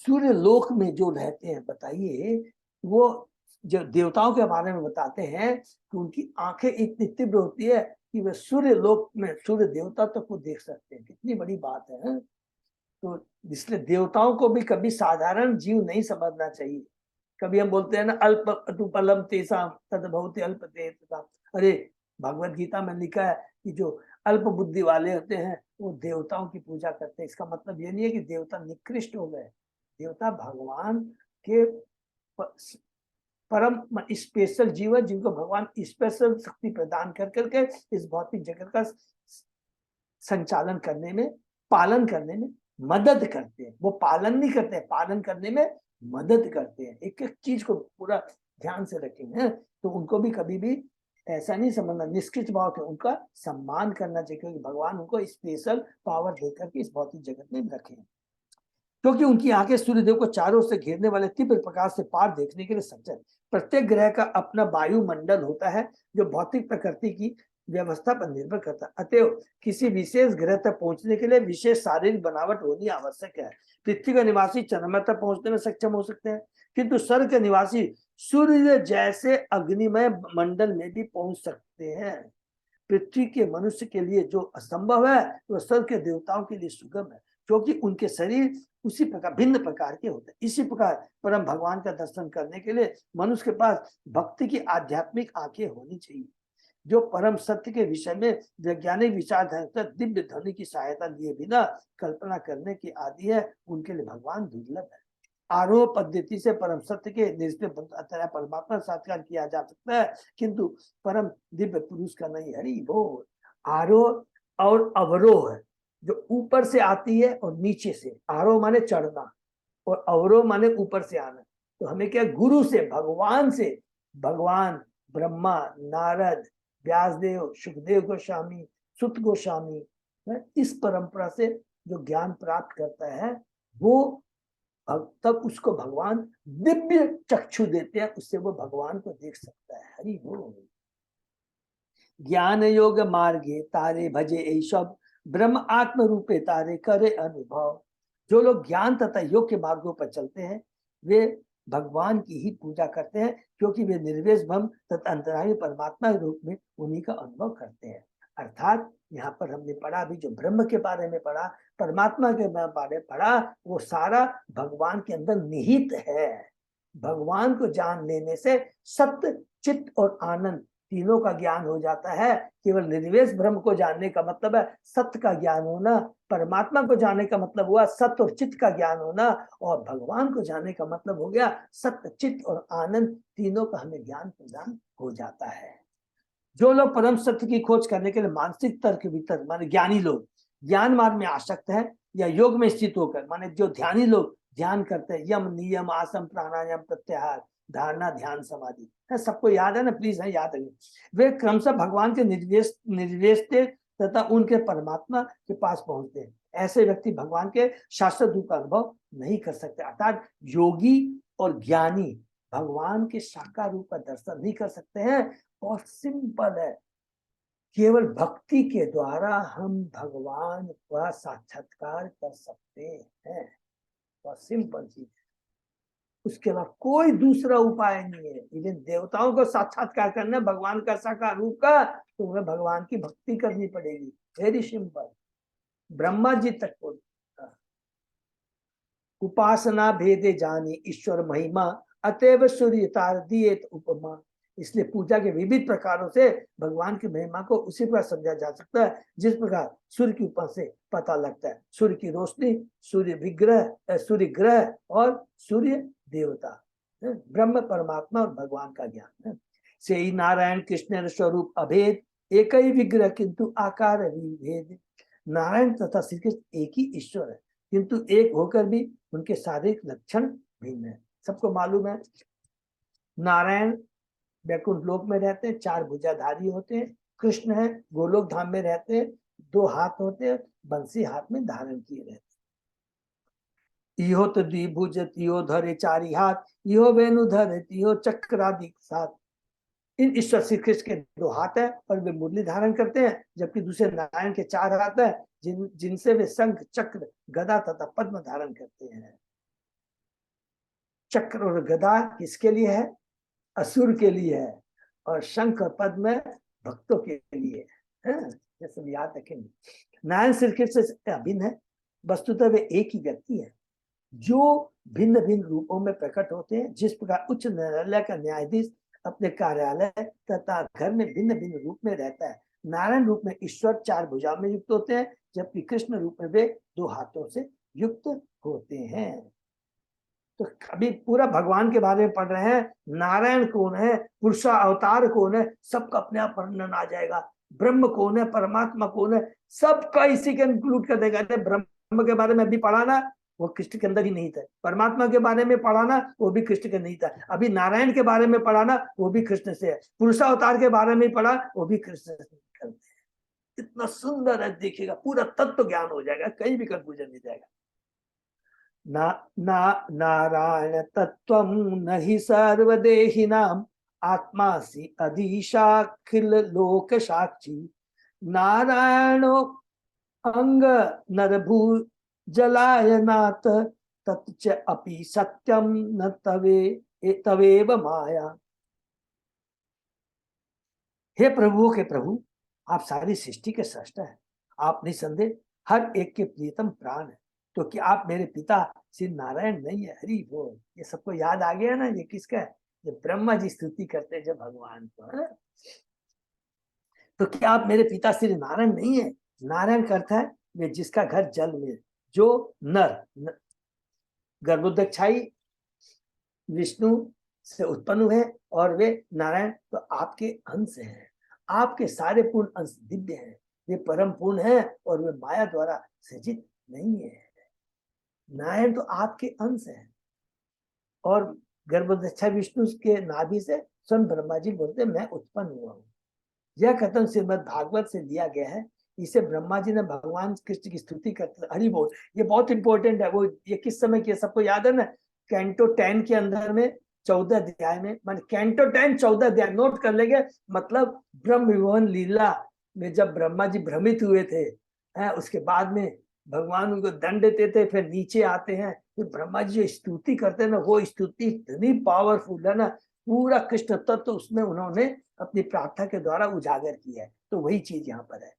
[SPEAKER 1] सूर्य लोक में जो रहते हैं, बताइए, वो जो देवताओं के बारे में बताते हैं कि उनकी आंखें इतनी तीव्र होती है कि वे सूर्य लोक में सूर्य देवता तक को देख सकते हैं। कितनी बड़ी बात है। तो इसलिए देवताओं को भी कभी साधारण जीव नहीं समझना चाहिए। कभी हम बोलते हैं ना, अल्प अतुपलम तेसाम तद्भवति अल्प तेजसाम। अरे भगवत गीता में लिखा है कि जो अल्प बुद्धि वाले होते हैं वो देवताओं की पूजा करते हैं। इसका मतलब ये नहीं है कि देवता निकृष्ट हो गए। देवता भगवान के परम स्पेशल जीव है, जिनको भगवान स्पेशल शक्ति प्रदान कर करके इस भौतिक जगत का संचालन करने में, पालन करने में मदद करते हैं। वो पालन नहीं करते, पालन करने में मदद करते हैं। एक एक चीज को पूरा ध्यान से रखेंगे, तो उनको भी कभी भी ऐसा नहीं समझना निष्कृष्ट भाव के, उनका सम्मान करना चाहिए, क्योंकि भगवान उनको स्पेशल पावर देकर के इस भौतिक जगत में रखे हैं। क्योंकि उनकी आंखें सूर्यदेव को चारों से घेरने वाले तीव्र प्रकाश से पार देखने के लिए सक्षम। प्रत्येक ग्रह का अपना वायुमंडल होता है जो भौतिक प्रकृति की व्यवस्था पर निर्भर करता है। अतएव किसी विशेष ग्रह तक पहुंचने के लिए विशेष शारीरिक बनावट होनी आवश्यक है। पृथ्वी का निवासी चंद्रमा तक पहुंचने में सक्षम हो सकते हैं, किंतु स्वर्ग के निवासी सूर्य जैसे अग्निमय मंडल में भी पहुंच सकते हैं। पृथ्वी के मनुष्य के लिए जो असंभव है, वो स्वर्ग के देवताओं के लिए सुगम है, क्योंकि उनके शरीर उसी प्रकार भिन्न प्रकार के होते हैं। इसी प्रकार परम भगवान का दर्शन करने के लिए मनुष्य के पास भक्ति की आध्यात्मिक आंखें होनी चाहिए, जो परम सत्य के विषय में वैज्ञानिक विचारधारा दिव्य ध्वनि की सहायता लिए बिना कल्पना करने की आदि है। उनके लिए भगवान दुर्लभ है। आरोह पद्धति से परम सत्य के निश्चय परमात्मा साक्षात्कार किया जा सकता है, किंतु परम दिव्य पुरुष का नहीं। हरि बोल। आरोह और अवरोह है, जो ऊपर से आती है और नीचे से। आरोह माने चढ़ना और अवरोह माने ऊपर से आना। तो हमें क्या, गुरु से, भगवान ब्रह्मा, नारद, व्यासदेव, सुखदेव गोस्वामी, सुत गोस्वामी, इस परंपरा से जो ज्ञान प्राप्त करता है वो तब उसको भगवान दिव्य चक्षु देते हैं, उससे वो भगवान को देख सकता है। हरि बोल। ज्ञान योग मार्गे तारे भजे ऐशब, ब्रह्म आत्म रूपे तारे करे अनुभव। जो लोग ज्ञान तथा योग के मार्गों पर चलते हैं वे भगवान की ही पूजा करते हैं, क्योंकि वे निर्वेश ब्रह्म तथा अंतरामी परमात्मा के रूप में उन्हीं का अनुभव करते हैं। अर्थात यहाँ पर हमने पढ़ा भी, जो ब्रह्म के बारे में पढ़ा, परमात्मा के बारे में पढ़ा, वो सारा भगवान के अंदर निहित है। भगवान को जान लेने से सत्य, चित्त और आनंद तीनों का ज्ञान हो जाता है। केवल निर्वेश ब्रह्म को जानने का मतलब है सत्य का ज्ञान होना, परमात्मा को जानने का मतलब हुआ सत्य और चित्त का ज्ञान होना, और भगवान को जानने का मतलब हो गया सत्य, चित्त और आनंद तीनों का हमें ज्ञान प्रदान हो जाता है। जो लोग परम सत्य की खोज करने के लिए मानसिक तर्क वितर्क माने ज्ञानी लोग ज्ञान मार्ग में आसक्त है, या योग में स्थित होकर माने जो ध्यानी लोग ध्यान करते हैं, यम नियम आसन प्राणायाम प्रत्याहार धारणा ध्यान समाधि है, सबको याद है ना, प्लीज है याद रखिए। वे क्रमशः भगवान के निर्वेशते तथा उनके परमात्मा के पास पहुंचते हैं। ऐसे व्यक्ति भगवान के शास्त्र रूप का अनुभव नहीं कर सकते। अर्थात योगी और ज्ञानी भगवान के साकार रूप का दर्शन नहीं कर सकते हैं। बहुत सिंपल है, केवल भक्ति के द्वारा हम भगवान का साक्षात्कार कर सकते हैं। बहुत सिंपल चीज है, उसके अलावा कोई दूसरा उपाय नहीं है। इवन देवताओं को साक्षात्कार करना भगवान का साकार रूप का, तो हमें भगवान की भक्ति करनी पड़ेगी। Very simple. ब्रह्मा जी तक को उपासना भेदे जानी ईश्वर महिमा, अतएव सूर्य तार दिए उपमा। इसलिए पूजा के विविध प्रकारों से भगवान की महिमा को उसी प्रकार समझा जा सकता है जिस प्रकार सूर्य की उपमा से पता लगता है। सूर्य की रोशनी, सूर्य विग्रह, सूर्य ग्रह और सूर्य देवता, ब्रह्म परमात्मा और भगवान का ज्ञान। से ही नारायण कृष्ण स्वरूप अभेद, एक ही विग्रह किंतु आकार विभेद। नारायण तथा श्री कृष्ण एक ही ईश्वर है, किंतु एक होकर भी उनके शारीरिक लक्षण भिन्न है। सबको मालूम है नारायण वैकुंठ लोक में रहते हैं, 4 भुजाधारी होते हैं। कृष्ण है गोलोक धाम में रहते हैं, 2 हाथ होते हैं, बंसी हाथ में धारण किए रहते हैं। इहो तो द्विभुज तियो धरे 4 हाथ, इहो वेणु धरे तियो चक्रादि साथ। इन ईश्वर श्री कृष्ण के 2 हाथ है और वे मुरली धारण करते हैं, जबकि दूसरे नारायण के 4 हाथ है जिनसे वे शंख, चक्र, गदा तथा पद्म धारण करते हैं। चक्र और गदा किसके लिए है? असुर के लिए है, और शंख और पद्म भक्तों के लिए है। ये सब याद रखेंगे। नारायण श्री कृष्ण से अभिन्न है, वस्तुतः वे एक ही व्यक्ति है जो भिन्न भिन्न रूपों में प्रकट होते हैं। जिस प्रकार उच्च न्यायालय का न्यायाधीश अपने कार्यालय तथा घर में भिन्न भिन्न रूप में रहता है, नारायण रूप में ईश्वर 4 भुजाओं में युक्त होते हैं, जबकि कृष्ण रूप में वे 2 हाथों से युक्त होते हैं। तो अभी पूरा भगवान के बारे में पढ़ रहे हैं। नारायण कौन है, पुरुषा अवतार कौन है, सबका अपने आप वर्णन आ जाएगा। ब्रह्म कौन है, परमात्मा कौन है, सबका इसी के इंक्लूड कर देगा। ब्रह्म के बारे में अभी पढ़ा ना, वो कृष्ण के अंदर ही नहीं था। परमात्मा के बारे में पढ़ा ना, वो भी कृष्ण के नहीं था। अभी नारायण के बारे में पढ़ा ना, वो भी कृष्ण से है। पुरुषावतार के बारे में पढ़ा, वो भी कृष्ण से करते हैं। कितना सुंदर है, देखिएगा पूरा तत्व ज्ञान हो जाएगा, कहीं भी कंफ्यूजन नहीं जाएगा। नारायण तत्व न ही सर्वदेहिनाम, आत्मासि अधीशाखिल लोक साक्षी। नारायणो अंग नरभू जलायनाथ, तत्च अपि सत्यम न तवेव माया। हे प्रभुओं के प्रभु, आप सारी सृष्टि के सृष्टा है, आप निसंदेह हर एक के प्रियतम प्राण है। तो क्या आप मेरे पिता श्री नारायण नहीं है? हरि बोल। ये सबको याद आ गया ना, ये किसका है? ये ब्रह्मा जी स्तुति करते हैं जब भगवान को, है? तो क्या आप मेरे पिता श्री नारायण नहीं है? नारायण का अर्थ है वे जिसका घर जल में, जो नर गर्भोदक्षाई विष्णु से उत्पन्न हुए, और वे नारायण तो आपके अंश हैं। आपके सारे पूर्ण अंश दिव्य हैं, वे परम पूर्ण हैं और वे माया द्वारा सृजित नहीं है। नारायण तो आपके अंश है, और गर्भोदक्षा विष्णु के नाभि से स्वयं ब्रह्मा जी बोलते मैं उत्पन्न हुआ हूँ। यह कथन श्रीमद् भागवत से लिया गया है। इसे ब्रह्मा जी ने भगवान कृष्ण की स्तुति करते हरि बोल। ये बहुत इंपॉर्टेंट है। वो ये किस समय किया सबको याद है ना, कैंटो 10 के अंदर में 14 अध्याय में, मान कैंटो 10 14 अध्याय नोट कर लेंगे। मतलब ब्रह्म विभवन लीला में जब ब्रह्मा जी भ्रमित हुए थे, उसके बाद में भगवान उनको दंड देते थे, फिर नीचे आते हैं, फिर ब्रह्मा जी जो स्तुति करते हैं ना, वो स्तुति इतनी पावरफुल है ना, पूरा कृष्ण तत्व उसमें उन्होंने अपनी प्रार्थना के द्वारा उजागर किया है। तो वही चीज यहाँ पर है।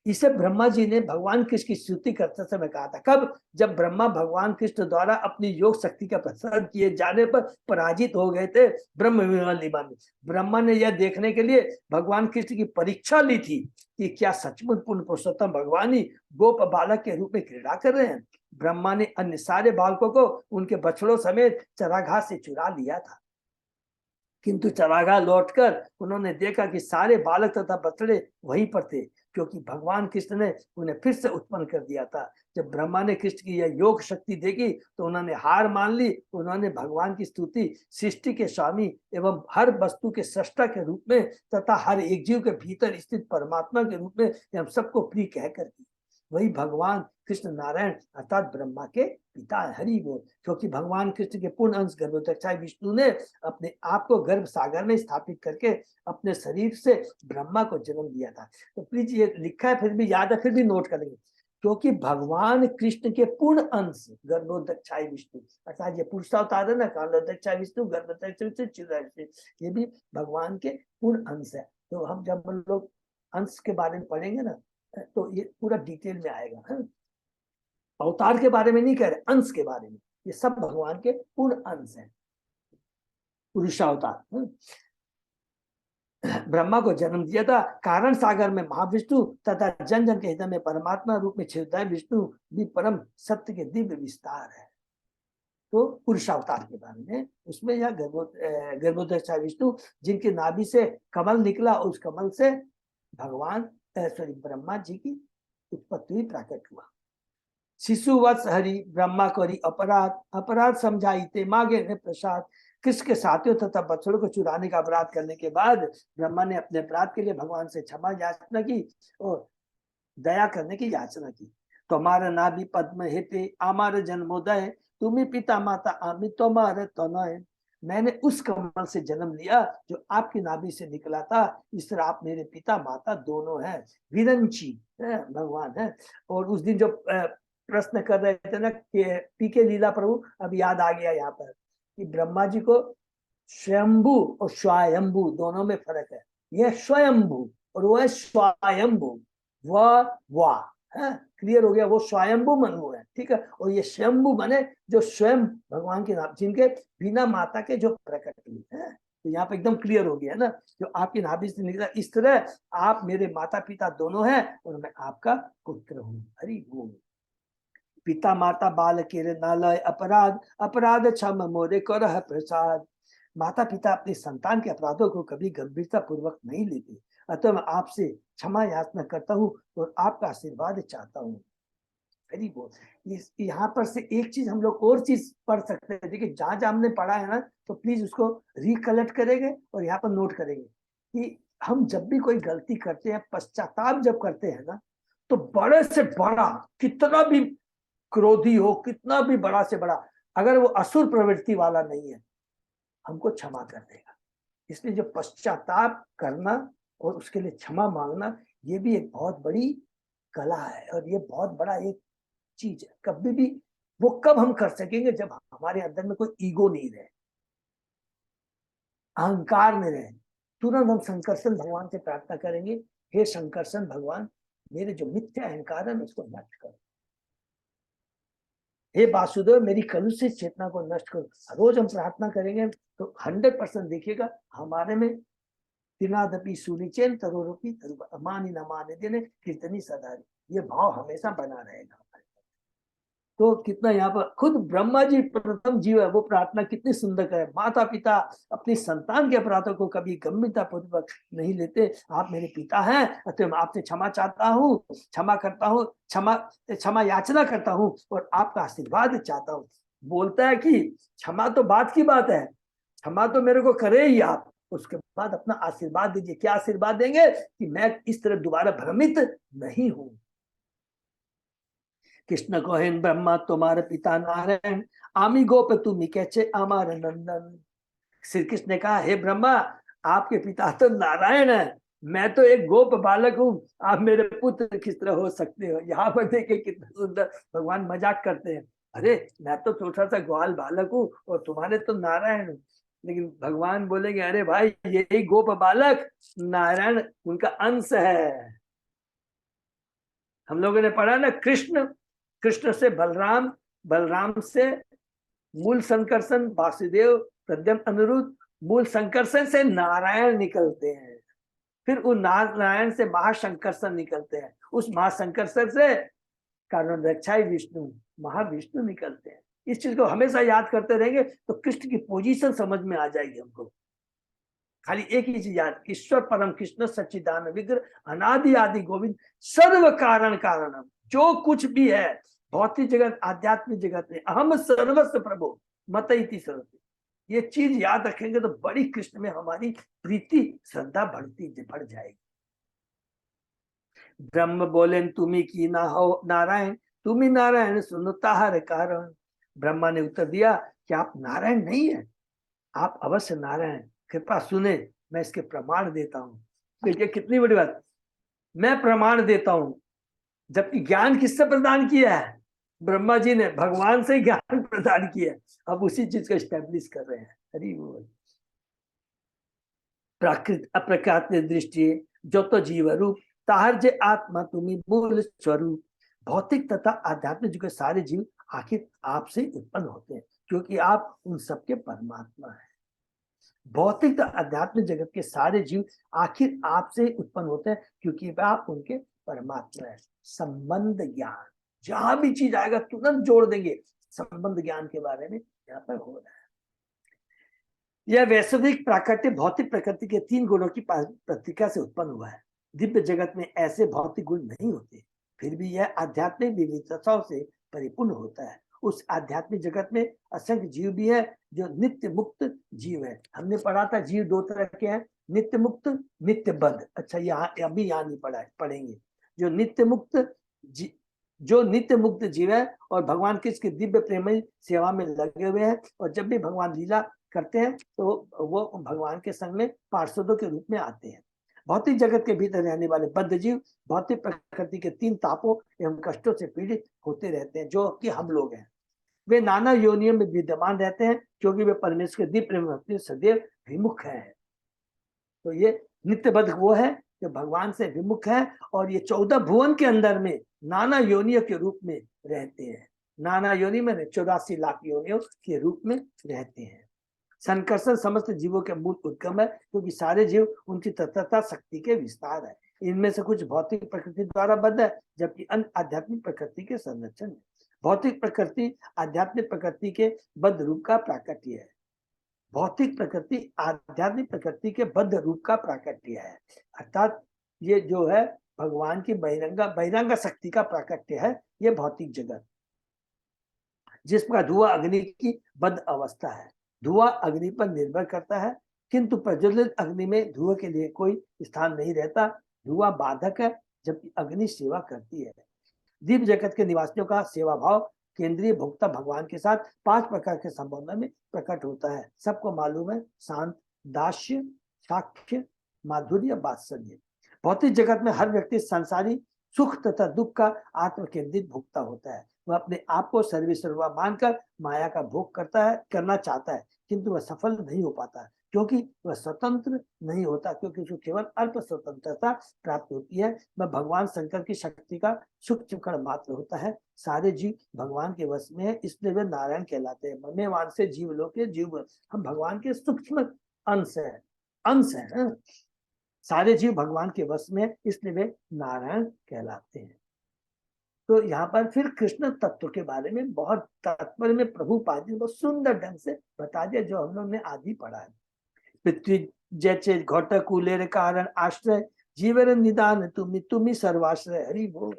[SPEAKER 1] इसे ब्रह्मा जी ने भगवान कृष्ण की स्तुति करते समय कहा था। कब? जब ब्रह्मा भगवान कृष्ण द्वारा अपनी योग शक्ति का प्रसार किए जाने पर पराजित हो गए थे ब्रह्म विभवन लीला में। ब्रह्मा ने यह देखने के लिए भगवान कृष्ण की परीक्षा ली थी कि क्या सचमुच पूर्ण पुरुषोत्तम भगवान ही गोप बालक के रूप में क्रीड़ा कर रहे हैं। ब्रह्मा ने अन्य सारे बालकों को उनके बछड़ों समेत चरागाह से चुरा लिया था, किंतु चरागाह लौटकर उन्होंने देखा कि सारे बालक तथा बछड़े वहीं पर थे, क्योंकि भगवान कृष्ण ने उन्हें फिर से उत्पन्न कर दिया था। जब ब्रह्मा ने कृष्ण की यह योग शक्ति देखी तो उन्होंने हार मान ली। उन्होंने भगवान की स्तुति सृष्टि के स्वामी एवं हर वस्तु के सृष्टा के रूप में तथा हर एक जीव के भीतर स्थित परमात्मा के रूप में हम सबको प्रिय कहकर की। वही भगवान कृष्ण नारायण अर्थात ब्रह्मा के पिता है। हरि बोल। क्योंकि भगवान कृष्ण के पूर्ण अंश गर्भोदक्षाय विष्णु ने अपने आप को गर्भ सागर में स्थापित करके अपने शरीर से ब्रह्मा को जन्म दिया था। तो प्लीज ये लिखा है, फिर भी याद है, फिर भी नोट करेंगे। क्योंकि भगवान कृष्ण के पूर्ण अंश गर्भोदक्षाय विष्णु अर्थात ये पुरुषावतार है ना, कालोदक्षाय विष्णु गर्भोदक्षाय, ये भी भगवान के पूर्ण अंश है। तो हम जब हम लोग अंश के बारे में पढ़ेंगे ना, तो ये पूरा डिटेल में आएगा। है? अवतार के बारे में नहीं कह रहे, अंश के बारे में। ये सब भगवान के पूर्ण अंश है। पुरुषावतार ब्रह्मा को जन्म दिया था। कारण सागर में महाविष्णु तथा जन जन के हृदय में परमात्मा रूप में क्षीरधारी विष्णु भी परम सत्य के दिव्य विस्तार है। तो पुरुषावतार के बारे में उसमें यह गर्भोदक्षाय विष्णु जिनके नाभि से कमल निकला, उस कमल से भगवान ब्रह्मा जी की उत्पत्ति हुई, प्रकट हुआ। शिशुवत्स हरि ब्रह्मा करी अपराध, अपराध समझाइते मांगे ने प्रसाद। कृष्ण के साथियों तथा बछड़ों को चुराने का अपराध करने के बाद ब्रह्मा ने अपने अपराध के लिए भगवान से क्षमा याचना की और दया करने की याचना की। तुम्हारा नाभि पद्म हेते आमार जन्मोदय, तुम्ही पिता माता आमी तुम्हारे तनय। मैंने उस कमल से जन्म लिया जो आपकी नाभि से निकला था, इस तरह आप मेरे पिता माता दोनों हैं। विरंची भगवान है। और उस दिन जो प्रश्न कर रहे थे ना कि पीके लीला प्रभु, अब याद आ गया यहाँ पर कि ब्रह्मा जी को स्वयंभू और स्वायंभू दोनों में फर्क है। यह स्वयंभू और वह स्वायंभू, वाह है, क्लियर हो गया। वो स्वयंभू मनु है, ठीक है। और ये स्वयंभू बने जो स्वयं भगवान के नाम, जिनके बिना माता के जो प्रकट हुए हैं। तो यहाँ पे एकदम क्लियर हो गया ना, जो आपकी नाभि से निकला, इस तरह आप मेरे माता पिता दोनों हैं और मैं आपका पुत्र हूँ। हरि बोल। पिता माता बाल के नालय अपराध, अपराध क्षम मोरे करह प्रसाद। माता पिता अपने संतान के अपराधों को कभी गंभीरता पूर्वक नहीं लेते, अतः मैं आपसे क्षमा याचना करता हूँ और आपका आशीर्वाद चाहता हूँ। वेरी बोल। यहाँ पर से एक चीज हम लोग और चीज पढ़ सकते हैं। देखिए जहां जहां हमने पढ़ा है ना, तो प्लीज उसको रिकलेक्ट करेंगे और यहाँ पर नोट करेंगे कि हम जब भी कोई गलती करते हैं, पश्चाताप जब करते हैं ना, तो बड़े से बड़ा कितना भी क्रोधी हो, कितना भी बड़ा से बड़ा, अगर वो असुर प्रवृत्ति वाला नहीं है, हमको क्षमा कर देगा। इसलिए जो पश्चाताप करना और उसके लिए क्षमा मांगना, ये भी एक बहुत बड़ी कला है और ये बहुत बड़ा एक चीज है। कभी भी वो कब हम कर सकेंगे, जब हमारे अंदर में कोई ईगो नहीं रहे, अहंकार नहीं रहे। तुरंत हम शंकरसन भगवान से प्रार्थना करेंगे, हे शंकरसन भगवान, मेरे जो मिथ्या अहंकार है उसको नष्ट करो। हे वासुदेव, मेरी कलुषित चेतना को नष्ट करो। रोज हम प्रार्थना करेंगे तो 100% देखिएगा हमारे में तिनादपि सुनिचेन तरोरूपी मानी न माने देने कीर्तनी सदारी, ये भाव हमेशा बना रहेगा। तो कितना यहाँ पर खुद ब्रह्मा जी प्रथम जीव है, वो प्रार्थना कितनी सुंदर है। माता पिता अपनी संतान के अपराधों को कभी गंभीरता पूर्वक नहीं लेते। आप मेरे पिता हैं, अतः मैं आपसे क्षमा चाहता हूँ, क्षमा करता हूँ, क्षमा याचना करता हूँ और आपका आशीर्वाद चाहता हूँ। बोलता है कि क्षमा तो बात की बात है, क्षमा तो मेरे को करे ही आप, उसके बाद अपना आशीर्वाद दीजिए। क्या आशीर्वाद देंगे? कि मैं इस तरह दोबारा भ्रमित नहीं हूं। कृष्ण कहें ब्रह्मा तुम्हारे पिता नारायण, आमी गोप तुम्ही कैचे अमार नंदन। श्री कृष्ण ने कहा, हे ब्रह्मा, आपके पिता तो नारायण है, मैं तो एक गोप बालक हूँ, आप मेरे पुत्र किस तरह हो सकते हो। यहाँ पर देखिए कितना सुंदर भगवान मजाक करते हैं। अरे मैं तो छोटा सा ग्वाल बालक हूँ और तुम्हारे तो नारायण हूँ। लेकिन भगवान बोलेंगे, अरे भाई यही गोप बालक नारायण उनका अंश है। हम लोगों ने पढ़ा ना, कृष्ण, कृष्ण से बलराम, बलराम से मूल संकर्षण वासुदेव, प्रद्युम्न अनिरुद्ध, मूल संकर्षण से नारायण निकलते हैं। फिर उस नारायण से महाशंकर्षण निकलते हैं, उस महाशंकर्षण से कारण रक्षाई विष्णु, महाविष्णु निकलते हैं। इस चीज को हमेशा याद करते रहेंगे तो कृष्ण की पोजीशन समझ में आ जाएगी हमको। खाली एक ही चीज याद, ईश्वर परम कृष्ण सच्चिदानंद विग्रह अनादि आदि गोविंद सर्व कारण कारणम। जो कुछ भी है भौतिक जगत आध्यात्मिक जगत में, अहम सर्वस्व प्रभु मत इति सर्वस्व। ये चीज याद रखेंगे तो बड़ी कृष्ण में हमारी प्रीति श्रद्धा बढ़ जाएगी। ब्रह्म बोले तुम्ही की ना हो नारायण, तुम्ही नारायण सुनता हर कारण। ब्रह्मा ने उत्तर दिया कि आप नारायण नहीं है, आप अवश्य नारायण। कृपा सुने, मैं इसके प्रमाण देता हूं। देखिए कितनी बड़ी बात, मैं प्रमाण देता हूं। जबकि ज्ञान किससे प्रदान किया है? ब्रह्मा जी ने भगवान से ज्ञान प्रदान किया, अब उसी चीज को स्टैब्लिश कर रहे हैं। हरि बोल। प्राकृत अप्रकृत दृष्टि जो तो जीव रूप, ताहर जे आत्मा तुम्ही मूल स्वरूप। भौतिक तथा आध्यात्मिक जुग के सारे जीव आखिर आपसे उत्पन्न होते हैं, क्योंकि आप उन सबके परमात्मा हैं। भौतिक तथा आध्यात्मिक जगत के सारे जीव आखिर आपसे उत्पन्न होते हैं, क्योंकि आप उनके परमात्मा है। संबंध ज्ञान, जहां भी चीज आएगा तुरंत जोड़ देंगे, संबंध ज्ञान के बारे में यहाँ पर हो रहा है। यह वैश्विक प्राकृतिक भौतिक प्रकृति के 3 गुणों की प्रतिक्रिया से उत्पन्न हुआ है। दिव्य जगत में ऐसे भौतिक गुण नहीं होते, फिर भी यह आध्यात्मिक विविधताओं से परिपूर्ण होता है। उस आध्यात्मिक जगत में असंख्य जीव भी है जो नित्य मुक्त जीव है। हमने पढ़ा था जीव 2 तरह के हैं, नित्य मुक्त, नित्य बद्ध। अच्छा यहाँ अभी यहाँ नहीं पढ़ा, पढ़ेंगे। जो नित्य मुक्त जीव है और भगवान कृष्ण की दिव्य प्रेम सेवा में लगे हुए हैं, और जब भी भगवान लीला करते हैं तो वो भगवान के संग में पार्षदों के रूप में आते हैं। भौतिक जगत के भीतर रहने वाले बद्ध जीव भौतिक प्रकृति के 3 तापों एवं कष्टों से पीड़ित होते रहते हैं, जो कि हम लोग हैं। वे नाना योनियों में विद्यमान रहते हैं, क्योंकि वे परमेश्वर के दिव्य प्रेम भक्ति सदैव विमुख हैं। तो ये नित्य बद्ध वो है जो भगवान से विमुख है, और ये 14 भुवन के अंदर में नाना योनियों के रूप में रहते हैं। नाना योनि में 84 लाख योनियों के रूप में रहते हैं। संकर्षण समस्त जीवों के मूल उद्गम है, क्योंकि सारे जीव उनकी तत्वता शक्ति के विस्तार है। इनमें से कुछ भौतिक प्रकृति द्वारा बद्ध है, जबकि अन्य आध्यात्मिक प्रकृति के संरक्षण है। भौतिक प्रकृति आध्यात्मिक प्रकृति के बद्ध रूप का प्राकट्य है। भौतिक प्रकृति आध्यात्मिक प्रकृति के बद्ध रूप का प्राकट्य है, अर्थात ये जो है भगवान की बहिरंगा शक्ति का प्राकट्य है। ये भौतिक जगत जिस प्रकार धुआं अग्नि की बद्ध अवस्था है, धुआं अग्नि पर निर्भर करता है, किंतु प्रज्वलित अग्नि में धुआं के लिए कोई स्थान नहीं रहता। धुआं बाधक है, जबकि अग्नि सेवा करती है। दिव्य जगत के निवासियों का सेवा भाव केंद्रीय भोक्ता भगवान के साथ 5 प्रकार के संबंध में प्रकट होता है। सबको मालूम है, शांत, दास्य, साक्ष्य, माधुर्य, वात्सल्य। भौतिक जगत में हर व्यक्ति संसारी सुख तथा दुख का आत्म केंद्रित भोक्ता होता है। वह अपने आप को सर्वस्व मानकर माया का भोग करना चाहता है, किंतु वह सफल नहीं हो पाता, क्योंकि वह स्वतंत्र नहीं होता, क्योंकि उसको केवल अल्प स्वतंत्रता प्राप्त होती है। वह भगवान शंकर की शक्ति का सूक्ष्म कण मात्र होता है। सारे जीव भगवान के वश में है, इसलिए वे नारायण कहलाते हैं। ममेवान से जीव लोग के जीव, हम भगवान के सूक्ष्म अंश है। सारे जीव भगवान के वश में, इसलिए वे नारायण कहलाते हैं। तो यहाँ पर फिर कृष्ण तत्व के बारे में बहुत तात्पर्य में प्रभुपाद जी बहुत सुंदर ढंग से बता दिया, जो हम लोग ने आदि पढ़ा है। पृथ्वी जैसे घटकुलेर कारण आश्रय, जीवन निदान तुम्ही सर्वाश्रय। हरि बोल।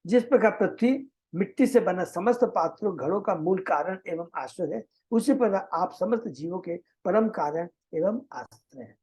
[SPEAKER 1] जिस प्रकार पृथ्वी मिट्टी से बना समस्त पात्रों घड़ों का मूल कारण एवं आश्रय है, उसी प्रकार आप समस्त जीवों के परम कारण एवं आश्रय है।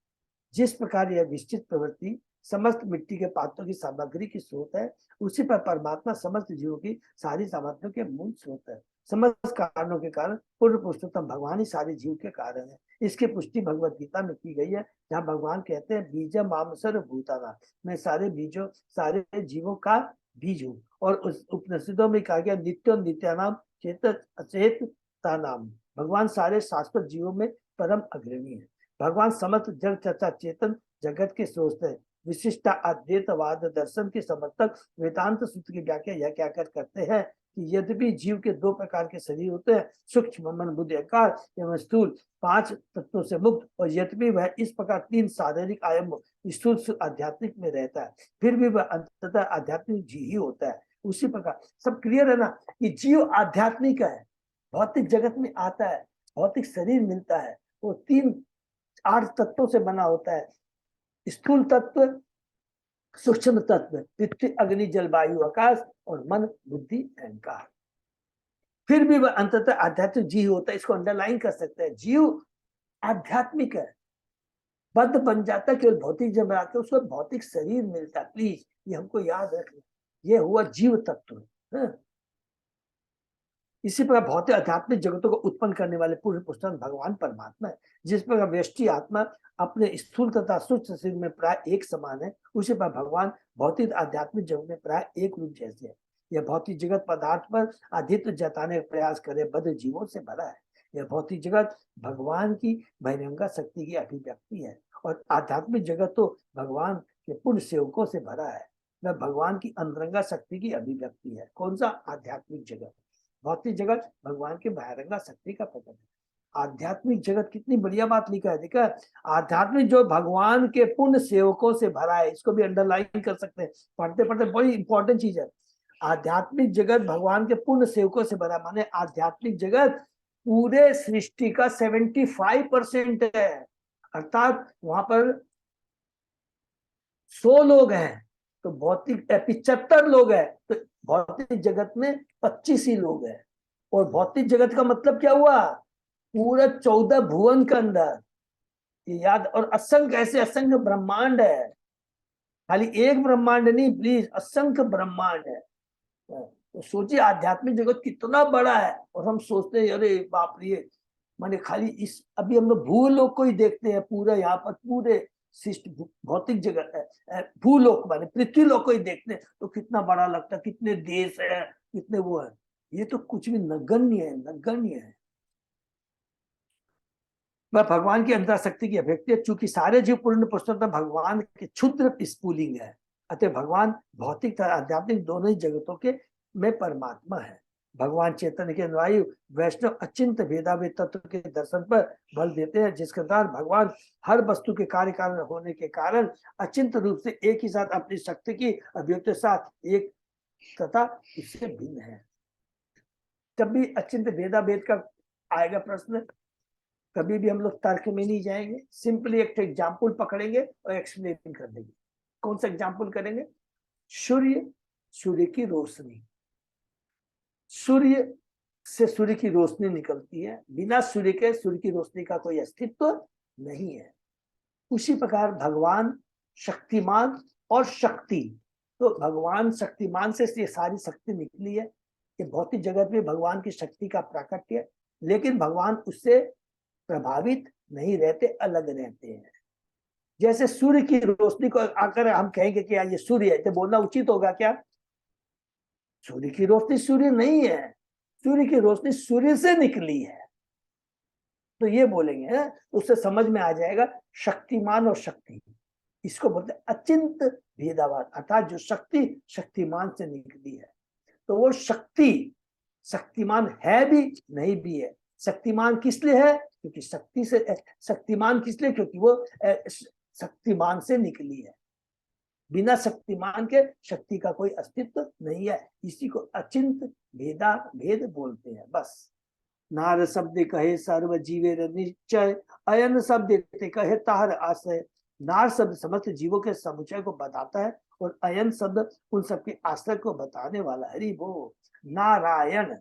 [SPEAKER 1] जिस प्रकार यह विस्तृत प्रवृत्ति समस्त मिट्टी के पात्रों की सामग्री की स्रोत है, उसी पर परमात्मा समस्त जीवों की सारी सामग्रियों के मूल स्रोत है। समस्त कारणों के कारण पूर्ण पुरुषोत्तम भगवान ही सारे जीव के कारण है। इसकी पुष्टि भगवत गीता में की गई है, जहाँ भगवान कहते हैं बीज माम सर्व भूतानां, मैं सारे बीजों सारे जीवों का बीज हूँ। और उस उपनिषदों में कहा गया नित्यो नित्यानाम चेत अचेतता नाम, भगवान सारे शाश्वत जीवों में परम अग्रणी है। भगवान समस्त जड़ चर्चा चेतन जगत के स्रोत है। विशिष्ट अद्वैतवाद दर्शन के समर्थक वेदांत सूत्र की व्याख्या यह क्या करते हैं कि यद्यपि जीव के दो प्रकार के शरीर होते हैं, सूक्ष्म मन बुद्धि अहंकार एवं स्थूल 5 तत्वों से मुक्त, और यद्यपि वह इस प्रकार 3 शारीरिक आयाम स्थूल आध्यात्मिक में रहता है, फिर भी वह अंततः आध्यात्मिक जीव ही होता है। उसी प्रकार सब क्लियर है ना कि जीव आध्यात्मिक है, भौतिक जगत में आता है, भौतिक शरीर मिलता है, वो 8 तत्वों से बना होता है, स्थूल तत्व, सूक्ष्म तत्व, पृथ्वी अग्नि जल वायु आकाश और मन बुद्धि अहंकार। फिर भी वह अंततः आध्यात्मिक जीव होता है। इसको अंडरलाइन कर सकते हैं, जीव आध्यात्मिक है, बद्ध बन जाता है केवल भौतिक जब आता है, उसको भौतिक शरीर मिलता है। प्लीज ये हमको याद रखना, ये हुआ जीव तत्व है। इसी प्रकार भौतिक आध्यात्मिक जगतों को उत्पन्न करने वाले पूर्ण पुरुषोत्तम भगवान परमात्मा है। जिस प्रकार व्यष्टि आत्मा अपने स्थूल तथा सूक्ष्म शरीर में प्राय एक समान है, उसी पर भगवान भौतिक आध्यात्मिक जगत में प्राय एक रूप जैसे है। यह भौतिक जगत पदार्थ पर आधित्य जताने का प्रयास करे बद्ध जीवों से भरा है। यह भौतिक जगत भगवान की बहिरंगा शक्ति की अभिव्यक्ति है, और आध्यात्मिक जगत तो भगवान के पूर्ण सेवकों से भरा है। वह भगवान की अंतरंगा शक्ति की अभिव्यक्ति है। कौन सा? आध्यात्मिक जगत। भौतिक जगत भगवान के बहिरंगा शक्ति का प्रकट है। आध्यात्मिक जगत, कितनी बढ़िया बात लिखा है, देखा, आध्यात्मिक जो भगवान के पुण्य सेवकों से भरा है। इसको भी अंडरलाइन कर सकते हैं, पढ़ते पढ़ते बड़ी इंपॉर्टेंट चीज है। आध्यात्मिक जगत भगवान के पुण्य सेवकों से भरा, माने आध्यात्मिक जगत पूरे सृष्टि का 75% है, अर्थात वहां पर 100 लोग हैं तो भौतिक 75 लोग हैं, तो भौतिक जगत में 25 ही लोग हैं। और भौतिक जगत का मतलब क्या हुआ? पूरा 14 भुवन के अंदर, ये याद। और असंख्य, ऐसे असंख्य ब्रह्मांड है, खाली एक ब्रह्मांड नहीं, प्लीज, असंख्य ब्रह्मांड है। तो सोचिए आध्यात्मिक जगत कितना बड़ा है, और हम सोचते हैं अरे बाप रे, माने खाली इस, अभी हम लोग भूलोक को ही देखते हैं, पूरा यहाँ पर पूरे शिष्ट भौतिक जगत है, भूलोक माने पृथ्वी लोक को ही देखते हैं तो कितना बड़ा लगता है, कितने देश है, कितने वो है। ये तो कुछ भी नगण्य है, नगण्य है। वह भगवान की अंतर शक्ति की अभिव्यक्ति है। चूंकि सारे जीव पूर्ण पुरुषोत्तम भगवान के क्षुद्र स्फुलिंग है, अतः भगवान भौतिक तथा आध्यात्मिक दोनों ही जगतों के में परमात्मा है। भगवान चैतन्य के अनुयायी वैष्णव अचिंत भेदाभेद तत्व के दर्शन पर बल देते हैं, जिसके कारण भगवान हर वस्तु के कार्य कारण होने के कारण अचिंत रूप से एक ही साथ अपनी शक्ति की अभिव्यक्ति के साथ एक तथा इससे भिन्न है। जब भी अचिंत भेदाभेद का आएगा प्रश्न, कभी भी हम लोग तर्क में नहीं जाएंगे, सिंपली एक एग्जाम्पल पकड़ेंगे और एक्सप्लेन कर देंगे। कौन सा एग्जाम्पल करेंगे? सूर्य, सूर्य की रोशनी, सूर्य से सूर्य की रोशनी निकलती है, बिना सूर्य के सूर्य की रोशनी का कोई अस्तित्व नहीं है। उसी प्रकार भगवान शक्तिमान और शक्ति, तो भगवान शक्तिमान से ये सारी शक्ति निकली है। ये भौतिक जगत में भगवान की शक्ति का प्राकट्य, लेकिन भगवान उससे प्रभावित नहीं रहते, अलग रहते हैं। जैसे सूर्य की रोशनी को आकर हम कहेंगे कि ये सूर्य है, तो बोलना उचित होगा क्या? सूर्य की रोशनी सूर्य नहीं है, सूर्य की रोशनी सूर्य से निकली है, तो ये बोलेंगे है? उससे समझ में आ जाएगा शक्तिमान और शक्ति, इसको बोलते हैं अचिंत भेदाभाद, अर्थात जो शक्ति शक्तिमान से निकली है। तो वो शक्ति शक्तिमान है भी नहीं भी है। शक्तिमान किस लिए है? क्योंकि शक्ति से, शक्तिमान किस लिए? क्योंकि वो शक्तिमान से निकली है। बिना शक्तिमान के शक्ति का कोई अस्तित्व नहीं है। इसी को अचिंत भेदा भेद बोलते हैं। बस नार शब्द कहे सर्व जीवे निश्चय, अयन शब्द कहे तार आश्रय। नार शब्द समस्त जीवों के समुचय को बताता है, और अयन शब्द उन सबके आश्रय को बताने वाला। हरि बोल। नारायण,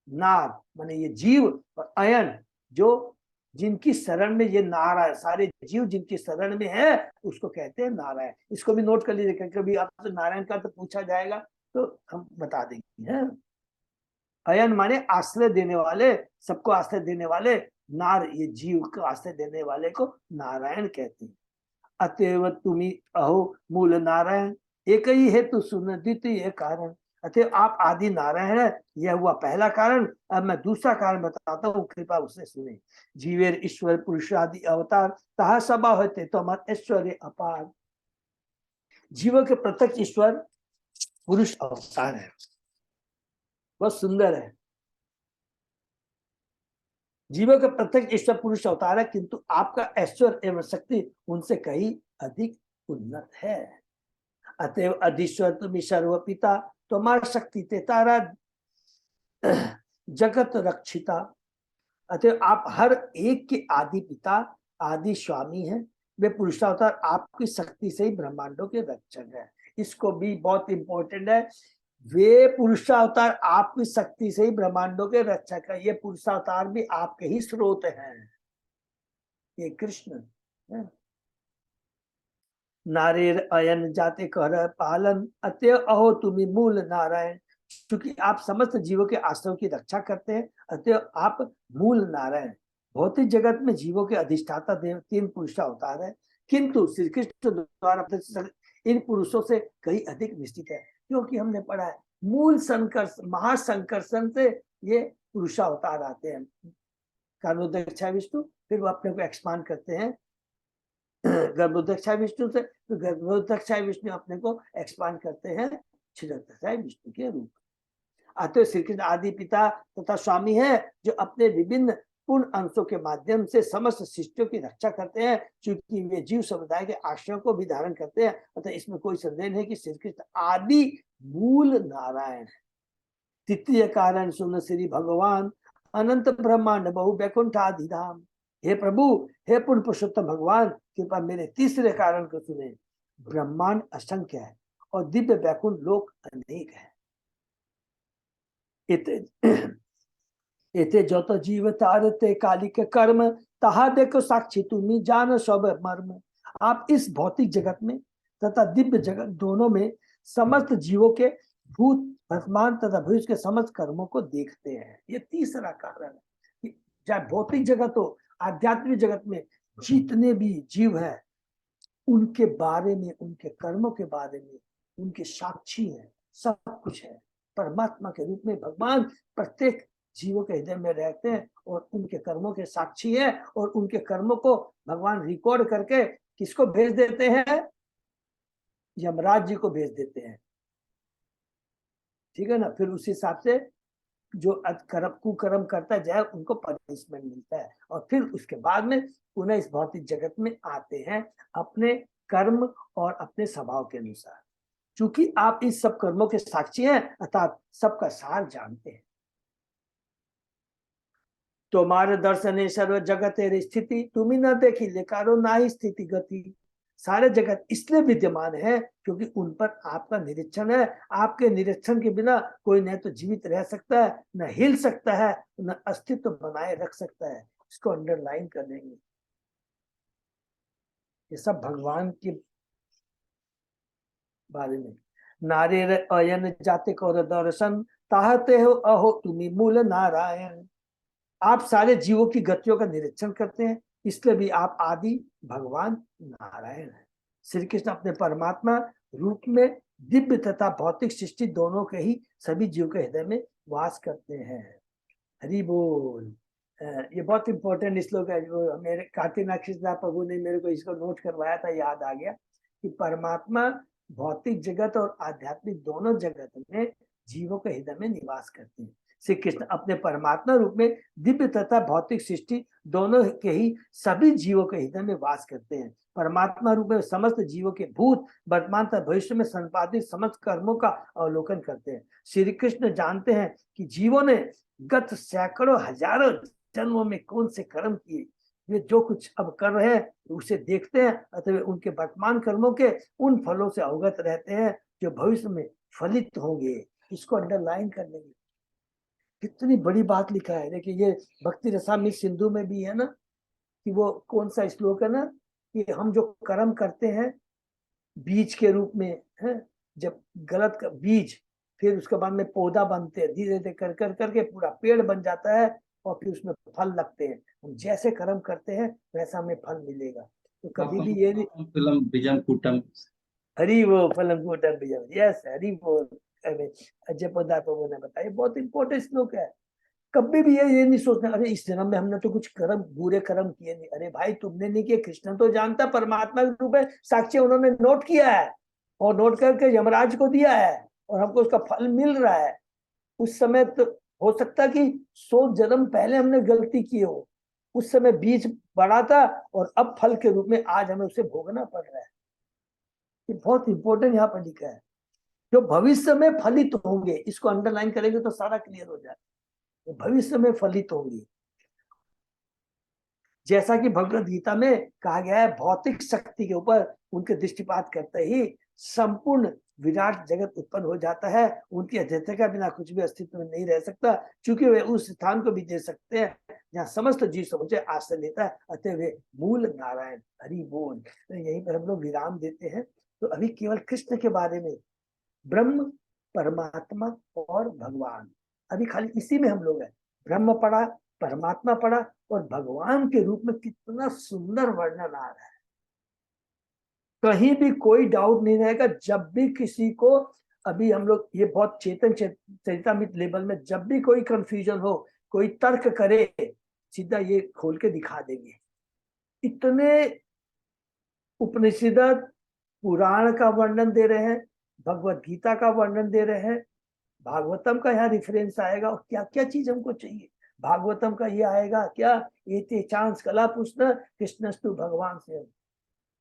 [SPEAKER 1] नार माने ये जीव, और अयन जो जिनकी शरण में ये नारायण, सारे जीव जिनकी शरण में है उसको कहते हैं नारायण। इसको भी नोट कर लीजिए, कभी आपसे नारायण का तो पूछा जाएगा तो हम बता देंगे। है अयन माने आश्रय देने वाले, सबको आश्रय देने वाले। नार ये जीव को आश्रय देने वाले को नारायण कहते हैं। अतएव तुम्ही अहो मूल नारायण, एक ही हेतु सुन द्वितीय कारण। अतएव आप आदि नारायण है, यह हुआ पहला कारण। अब मैं दूसरा कारण बताता हूँ, कृपा उससे सुने। जीवेर ईश्वर पुरुषादि अवतार, तहा सभा होते तो मत ऐश्वर्य अपार। जीवों के प्रत्यक्ष ईश्वर पुरुष अवतार है, बहुत सुंदर है। जीवों के प्रत्यक्ष ईश्वर पुरुष अवतार है, किंतु आपका ऐश्वर्य एवं शक्ति उनसे कहीं अधिक उन्नत है। अतएव अधीश्वर तुम्हें सर्व पिता, तुम्हारा शक्ति ते तारा जगत रक्षिता। अतएव आप हर एक के आदि पिता, आदि स्वामी हैं। वे पुरुषावतार आपकी शक्ति से ही ब्रह्मांडों के रक्षक है। इसको भी बहुत इंपॉर्टेंट है, वे पुरुषावतार आपकी शक्ति से ही ब्रह्मांडों के रक्षक है। ये पुरुषावतार भी आपके ही स्रोत हैं, ये कृष्ण है। नारेर अयन जाते कर पालन, अतः अहो तुम्ही मूल नारायण। क्योंकि आप समस्त जीवों के आश्रयों की रक्षा करते हैं, अतः आप मूल नारायण। भौतिक जगत में जीवों के अधिष्ठाता देव तीन पुरुष अवतार है, किंतु श्री कृष्ण द्वारा इन पुरुषों से कहीं अधिक निश्चित है। क्योंकि हमने पढ़ा है मूल संकर्ष, महासंकर्षण से ये पुरुषावतार आते हैं। कर्णोदक्षा विष्णु, फिर वो अपने को एक्सपांड करते हैं गर्भोदक्षा विष्णु से, तो गर्भोदक्षा विष्णु अपने को एक्सपांड करते हैं क्षीरोदक्षा विष्णु के रूप। अतः श्री कृष्ण आदि पिता तथा स्वामी है, जो अपने विभिन्न पूर्ण अंशों के माध्यम से समस्त सृष्टियों की रक्षा करते हैं। क्योंकि वे जीव समुदाय के आश्रयों को भी धारण करते हैं, अतः इसमें कोई संदेह नहीं कि श्री कृष्ण आदि मूल नारायण है। तृतीय कारण सुन श्री भगवान, अनंत ब्रह्मांड बहु वैकुंठाधिधाम। हे प्रभु, हे पूर्ण पुरुषोत्तम भगवान, कृपा मेरे तीसरे कारण को सुने। ब्रह्मांड असंख्य है और दिव्य वैकुंठ लोक अनेक है। एते जो तो जीव तारते कालिक कर्म, तहा देखो साक्षी तुम्ही जान सब मर्म। आप इस भौतिक जगत में तथा दिव्य जगत दोनों में समस्त जीवों के भूत, वर्तमान तथा भविष्य के समस्त कर्मों को देखते हैं। ये तीसरा कारण है। चाहे भौतिक जगत हो, आध्यात्मिक जगत में जितने भी जीव हैं, उनके बारे में, उनके कर्मों के बारे में उनके साक्षी हैं, सब कुछ है। परमात्मा के रूप में भगवान प्रत्येक जीवों के हृदय में रहते हैं और उनके कर्मों के साक्षी है। और उनके कर्मों को भगवान रिकॉर्ड करके किसको भेज देते हैं? यमराज जी को भेज देते हैं, ठीक है ना। फिर उस हिसाब से जो कुकर्म करता जाए उनको पनिशमेंट मिलता है, और फिर उसके बाद में पुनः इस भौतिक जगत में आते हैं अपने कर्म और अपने स्वभाव के अनुसार। चूंकि आप इस सब कर्मों के साक्षी हैं, अर्थात सबका सार जानते हैं। तुम्हारे दर्शने सर्व जगत स्थिति, तुम ही न देखी लेकारो ना ही स्थिति गति। सारे जगत इसलिए विद्यमान है क्योंकि उन पर आपका निरीक्षण है। आपके निरीक्षण के बिना कोई न तो जीवित रह सकता है, न हिल सकता है, न अस्तित्व बनाए रख सकता है। इसको अंडरलाइन कर देंगे। ये सब भगवान के बारे में। नारे अयन जाते कौर दर्शन, ताहते हो अहो तुम्ही मूल नारायण। आप सारे जीवों की गतियों का निरीक्षण करते हैं, इसलिए भी आप आदि भगवान नारायण हैं। श्री कृष्ण अपने परमात्मा रूप में दिव्य तथा भौतिक सृष्टि दोनों के ही सभी जीव के हृदय में वास करते हैं। हरि बोल। ये बहुत इंपॉर्टेंट श्लोक है, जो मेरे कार्तिकनाथ कृष्ण प्रभु ने मेरे को इसको नोट करवाया था, याद आ गया कि परमात्मा भौतिक जगत और आध्यात्मिक दोनों जगत में जीवों के हृदय में निवास करते हैं। श्री कृष्ण अपने परमात्मा रूप में दिव्य तथा भौतिक सृष्टि दोनों के ही सभी जीवों के हृदय में वास करते हैं। परमात्मा रूप में समस्त जीवों के भूत, वर्तमान तथा भविष्य में संपादित समस्त कर्मों का अवलोकन करते हैं। श्री कृष्ण जानते हैं कि जीवों ने गत सैकड़ों हजारों जन्मों में कौन से कर्म किए, वे जो कुछ अब कर रहे हैं उसे देखते हैं, अतः उनके वर्तमान कर्मों के उन फलों से अवगत रहते हैं जो भविष्य में फलित होंगे। इसको अंडरलाइन कर लेंगे। कितनी बड़ी बात लिखा है। देखिए ये भक्ति रसामृत सिंधु में भी है ना, कि वो कौन सा श्लोक है ना, कि हम जो कर्म करते हैं बीज के रूप में है, जब गलत का बीज, फिर उसके बाद में पौधा बनते हैं, धीरे धीरे कर कर करके पूरा पेड़ बन जाता है, और फिर उसमें फल लगते हैं। हम जैसे कर्म करते हैं वैसा हमें फल मिलेगा। तो कभी भी ये नहीं,
[SPEAKER 3] फिल्म बीजम कूटम।
[SPEAKER 1] हरि वो फलम कूटम बीजम, यस हरि वो। अजय पदार्थ प्रभु ने बताया, बहुत इंपॉर्टेंट श्लोक है। कभी भी ये नहीं सोचना अरे इस जन्म में हमने तो कुछ कर्म, बुरे कर्म किए नहीं। अरे भाई तुमने नहीं किए, कृष्ण तो जानता, परमात्मा के रूप में साक्षी उन्होंने नोट किया है, और नोट करके यमराज को दिया है, और हमको उसका फल मिल रहा है। उस समय तो हो सकता है कि 100 जन्म पहले हमने गलती की हो, उस समय बीज बड़ा था, और अब फल के रूप में आज हमें उसे भोगना पड़ रहा है। ये बहुत इंपॉर्टेंट यहाँ पर लिखा है, जो भविष्य में फलित होंगे, इसको अंडरलाइन करेंगे तो सारा क्लियर हो जाए। भविष्य में फलित होंगी, जैसा कि भगवद गीता में कहा गया है, भौतिक शक्ति के ऊपर उनके दृष्टिपात करते ही संपूर्ण विराट जगत उत्पन्न हो जाता है। उनकी अध्यक्षता के बिना कुछ भी अस्तित्व में नहीं रह सकता, क्योंकि वे उस स्थान को भी दे सकते हैं जहाँ समस्त जीव समुचे आश्रय लेता है, अतः वे मूल नारायण हरि बोल। तो यहीं पर हम लोग विराम देते हैं। तो अभी केवल कृष्ण के बारे में, ब्रह्म, परमात्मा और भगवान, अभी खाली इसी में हम लोग हैं। ब्रह्म पढ़ा, परमात्मा पढ़ा, और भगवान के रूप में कितना सुंदर वर्णन आ रहा है। कहीं भी कोई डाउट नहीं रहेगा। जब भी किसी को, अभी हम लोग ये बहुत चेतन चरितामृत लेवल में, जब भी कोई कंफ्यूजन हो, कोई तर्क करे, सीधा ये खोल के दिखा देंगे। इतने उपनिषद पुराण का वर्णन दे रहे हैं, भगवत गीता का वर्णन दे रहे हैं, भागवतम का यहाँ रेफरेंस आएगा, और क्या क्या चीज हमको चाहिए। भागवतम का ये आएगा क्या, एते चांस कला पुष्ण कृष्णस्तु भगवान से,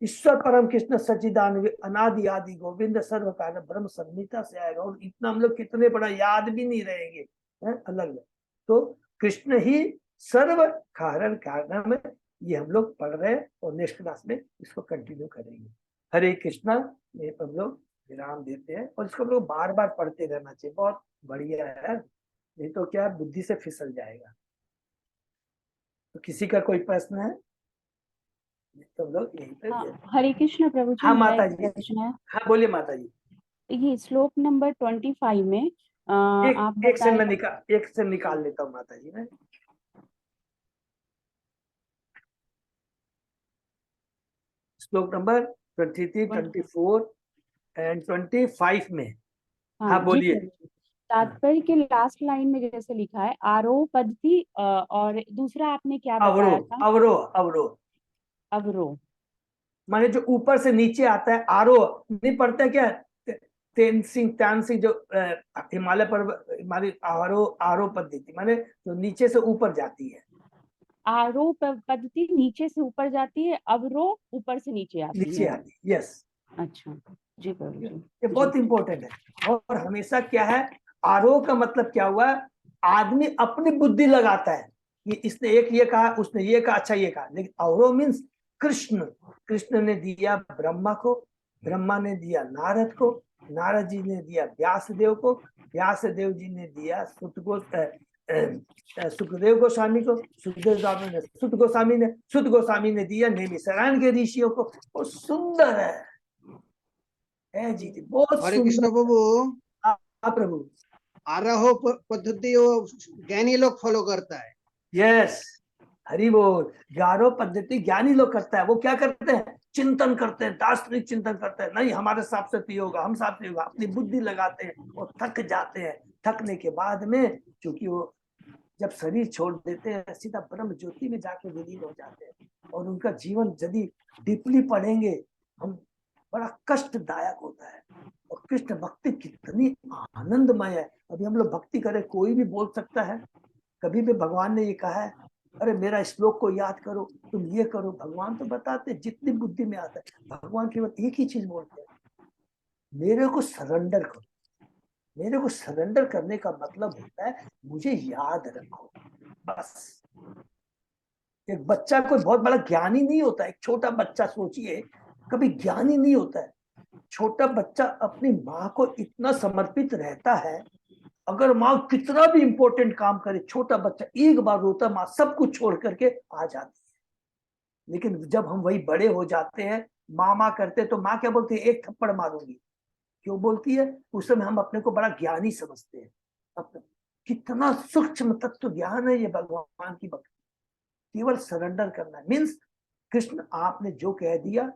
[SPEAKER 1] ईश्वर परम कृष्ण सच्चिदानंद अनादि आदि गोविंद सर्व कारण ब्रह्म संहिता से आएगा। और इतना हम लोग कितने बड़ा याद भी नहीं रहेंगे, अलग अलग। तो कृष्ण ही सर्व कारण कारण में, ये हम लोग पढ़ रहे हैं, और नेक्स्ट क्लास में इसको कंटिन्यू करेंगे। हरे कृष्णा। ये हम लोग विराम देते हैं, और इसको हम लोग बार बार पढ़ते रहना चाहिए, बहुत बढ़िया है। नहीं तो क्या, बुद्धि से फिसल जाएगा। तो किसी का कोई प्रश्न है तो लोग यहीं पे।
[SPEAKER 4] हरे कृष्ण प्रभु जी।
[SPEAKER 1] हाँ
[SPEAKER 4] मेरा
[SPEAKER 1] माता
[SPEAKER 4] एक
[SPEAKER 1] जी,
[SPEAKER 4] प्रश्न है।
[SPEAKER 1] हाँ बोलिए माता जी।
[SPEAKER 4] ये श्लोक नंबर 25 में आप
[SPEAKER 1] एक से
[SPEAKER 4] बताए,
[SPEAKER 1] मैं एक से निकाल लेता हूँ माता जी। मैं श्लोक नंबर 23, 24 एंड 25 में। हाँ
[SPEAKER 4] जी
[SPEAKER 1] बोलिए।
[SPEAKER 4] प्रभु जी। तात्पर्य के लास्ट लाइन में जैसे लिखा है आरोह पद्धति, और दूसरा आपने क्या बताया
[SPEAKER 1] अवरोह,
[SPEAKER 4] था?
[SPEAKER 1] अवरोह, अवरोह
[SPEAKER 4] अवरोह।
[SPEAKER 1] माने जो ऊपर से नीचे आता है। आरोह नहीं पढ़ते क्या, तेनसिंग तानसिंग, जो हिमालय पर्वत, हमारी आरोह, आरोह पद्धति माने जो नीचे से ऊपर जाती है।
[SPEAKER 4] आरोह पद्धति नीचे से ऊपर जाती है, अवरोह ऊपर से नीचे आती
[SPEAKER 1] नीचे
[SPEAKER 4] है।
[SPEAKER 1] आती है, यस।
[SPEAKER 4] अच्छा जी प्रभु जी।
[SPEAKER 1] ये बहुत इंपॉर्टेंट है। और हमेशा क्या है, आरोह का मतलब क्या हुआ, आदमी अपनी बुद्धि लगाता है, ये इसने एक ये कहा, उसने ये कहा, अच्छा ये कहा। लेकिन अवरोह मीन्स कृष्ण, कृष्ण ने दिया ब्रह्मा को, ब्रह्मा ने दिया नारद को, नारद जी ने दिया व्यास देव को, व्यास देव जी ने दिया सुखदेव गोस्वामी को, सुखदेव गोस्वामी ने सुत गोस्वामी ने दिया नेमिषारण्य के ऋषियों को। वो सुंदर है जी, बहुत
[SPEAKER 5] हरे कृष्ण प्रभु।
[SPEAKER 1] हाँ प्रभु।
[SPEAKER 5] आरोह पद्धति वो ज्ञानी लोग फॉलो करता है।
[SPEAKER 1] यस, हरि बोल। 11 पद्धति ज्ञानी लोग करता है। वो क्या करते हैं, चिंतन करते हैं, दार्शनिक चिंतन करते हैं। नहीं हमारे साथ से तो होगा, हम साथ से होगा, अपनी बुद्धि लगाते हैं और थक जाते हैं। थकने के बाद में, क्योंकि वो जब शरीर छोड़ देते हैं, सीधा ब्रह्म ज्योति में जाके विलीन हो जाते हैं। और उनका जीवन यदि डीपली पढ़ेंगे हम, बड़ा कष्टदायक होता है। और कृष्ण भक्ति कितनी आनंदमय है। अभी हम लोग भक्ति करें, कोई भी बोल सकता है। कभी भी भगवान ने ये कहा है, अरे मेरा श्लोक को याद करो, तुम ये करो। भगवान तो बताते जितनी बुद्धि में आता है। भगवान केवल एक ही चीज बोलते हैं, मेरे को सरेंडर करो। मेरे को सरेंडर करने का मतलब होता है मुझे याद रखो, बस। एक बच्चा कोई बहुत बड़ा ज्ञानी नहीं होता। एक छोटा बच्चा सोचिए, कभी ज्ञानी नहीं होता है। छोटा बच्चा अपनी माँ को इतना समर्पित रहता है, अगर माँ कितना भी इंपॉर्टेंट काम करे, छोटा बच्चा एक बार रोता, माँ सब कुछ छोड़ करके आ जाती है। लेकिन जब हम वही बड़े हो जाते हैं, माँ करते, तो माँ क्या बोलती है? एक थप्पड़ मारूंगी। क्यों बोलती है? उस समय हम अपने को बड़ा ज्ञानी समझते हैं। अब कितना सूक्ष्म तत्व ज्ञान है ये भगवान की भक्ति। केवल सरेंडर करना मीन्स कृष्ण आपने जो कह दिया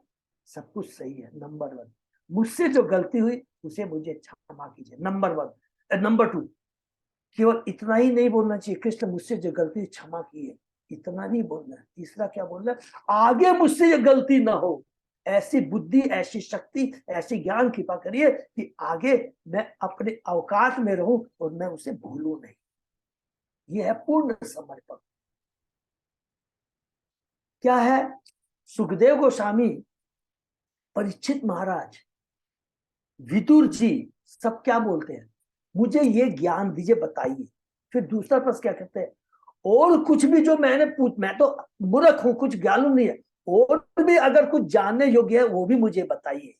[SPEAKER 1] सब कुछ सही है, नंबर 1। मुझसे जो गलती हुई उसे मुझे क्षमा कीजिए, नंबर 1। नंबर 2, केवल इतना ही नहीं बोलना चाहिए, कृष्ण मुझसे जो गलती क्षमा की है, इतना नहीं बोलना है। तीसरा क्या बोलना है? आगे मुझसे ये गलती ना हो, ऐसी बुद्धि, ऐसी शक्ति, ऐसी ज्ञान कृपा करिए कि आगे मैं अपने अवकाश में रहूं और मैं उसे भूलूं नहीं। यह है पूर्ण समर्पण। क्या है? सुखदेव गोस्वामी, परीक्षित महाराज, विदुर जी सब क्या बोलते हैं? मुझे ये ज्ञान दीजिए, बताइए। फिर दूसरा प्रश्न क्या कहते हैं? और कुछ भी जो मैंने मैं तो मूर्ख हूं, कुछ ज्ञान नहीं है, और भी अगर कुछ जानने योग्य है वो भी मुझे बताइए।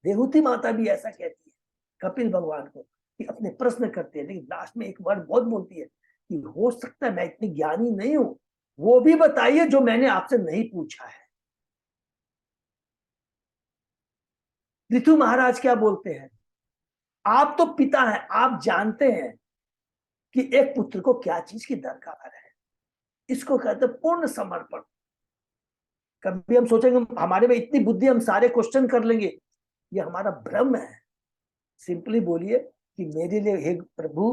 [SPEAKER 1] देवहूति माता भी ऐसा कहती है कपिल भगवान को कि अपने प्रश्न करते हैं, लेकिन लास्ट में एक वर्ड बहुत बोलती है कि हो सकता है मैं इतनी ज्ञानी नहीं हूं, वो भी बताइए जो मैंने आपसे नहीं पूछा है। पृथु महाराज क्या बोलते हैं? आप तो पिता हैं, आप जानते हैं कि एक पुत्र को क्या चीज की दरकार है। इसको कहते हैं पूर्ण समर्पण। कभी हम सोचेंगे हमारे में इतनी बुद्धि, हम सारे क्वेश्चन कर लेंगे, ये हमारा भ्रम है। सिंपली बोलिए कि मेरे लिए हे प्रभु,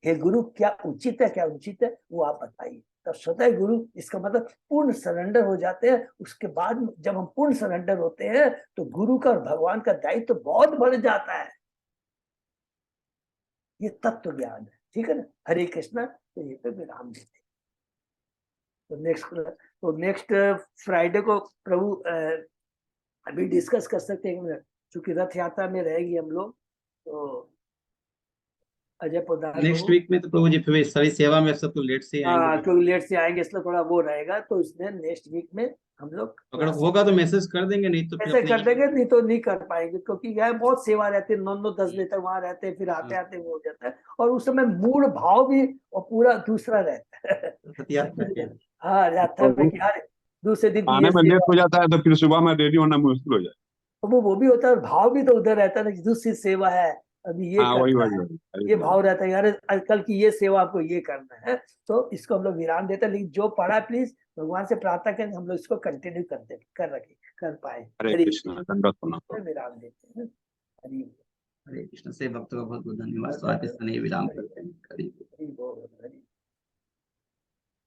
[SPEAKER 1] हे गुरु, क्या उचित है, क्या उचित है, वो आप बताइए। तब स्वतः गुरु, इसका मतलब पूर्ण सरेंडर हो जाते हैं। उसके बाद जब हम पूर्ण सरेंडर होते हैं तो गुरु का और भगवान का दायित्व तो बहुत बढ़ जाता है। ये तत्व ज्ञान है, ठीक है ना। हरे कृष्णा। तो ये पे विराम देते। तो नेक्स्ट फ्राइडे को प्रभु अभी डिस्कस कर सकते हैं 1 मिनट, क्योंकि रथ यात्रा में रहेगी हम लोग। तो अजय प्रधान
[SPEAKER 3] नेक्स्ट वीक में तो प्रभु जी फिर सारी सेवा में सब तो लेट से आएंगे।
[SPEAKER 1] क्योंकि लेट से आएंगे इसलिए थोड़ा वो रहेगा, तो इसलिए नेक्स्ट वीक में हम लोग
[SPEAKER 3] अगर होगा तो मैसेज कर देंगे, नहीं तो फिर
[SPEAKER 1] ऐसे
[SPEAKER 3] अपने
[SPEAKER 1] कर देंगे, नहीं तो नहीं कर पाएंगे, क्योंकि यह बहुत सेवा रहती है, 9-9-10 बजे तक वहां रहते हैं, फिर आते आते वो हो जाता है, और उस समय मूड भाव भी और पूरा दूसरा रहता है।
[SPEAKER 3] रथ यात्रा के
[SPEAKER 1] हाँ, यात्रा में कि यार दूसरे दिन की
[SPEAKER 6] आने
[SPEAKER 1] ये
[SPEAKER 6] में लेट
[SPEAKER 1] सेवा,
[SPEAKER 6] हो जाता है तो फिर सुबह में रेडी होना मुश्किल हो जाए।
[SPEAKER 1] वो भी होता है, भाव भी तो उधर रहता है ना कि दूसरी सेवा है, अभी ये
[SPEAKER 6] हाँ, वही
[SPEAKER 1] करना
[SPEAKER 6] वही
[SPEAKER 1] है,
[SPEAKER 6] वही।
[SPEAKER 1] ये भाव रहता है यार कल की ये सेवा आपको ये करना है। तो इसको हम लोग विराम देते हैं, लेकिन जो पढ़ा प्लीज भगवान से प्रार्थना करें हम लोग इसको कंटिन्यू कर पाए।
[SPEAKER 6] हरे कृष्ण, दंडवत प्रणाम।
[SPEAKER 1] विराम देते हैं। हरि
[SPEAKER 3] हरे कृष्ण से भक्तों का बहुत बहुत धन्यवाद। तो आज इस समय विराम करते हैं।
[SPEAKER 1] हरि बोल।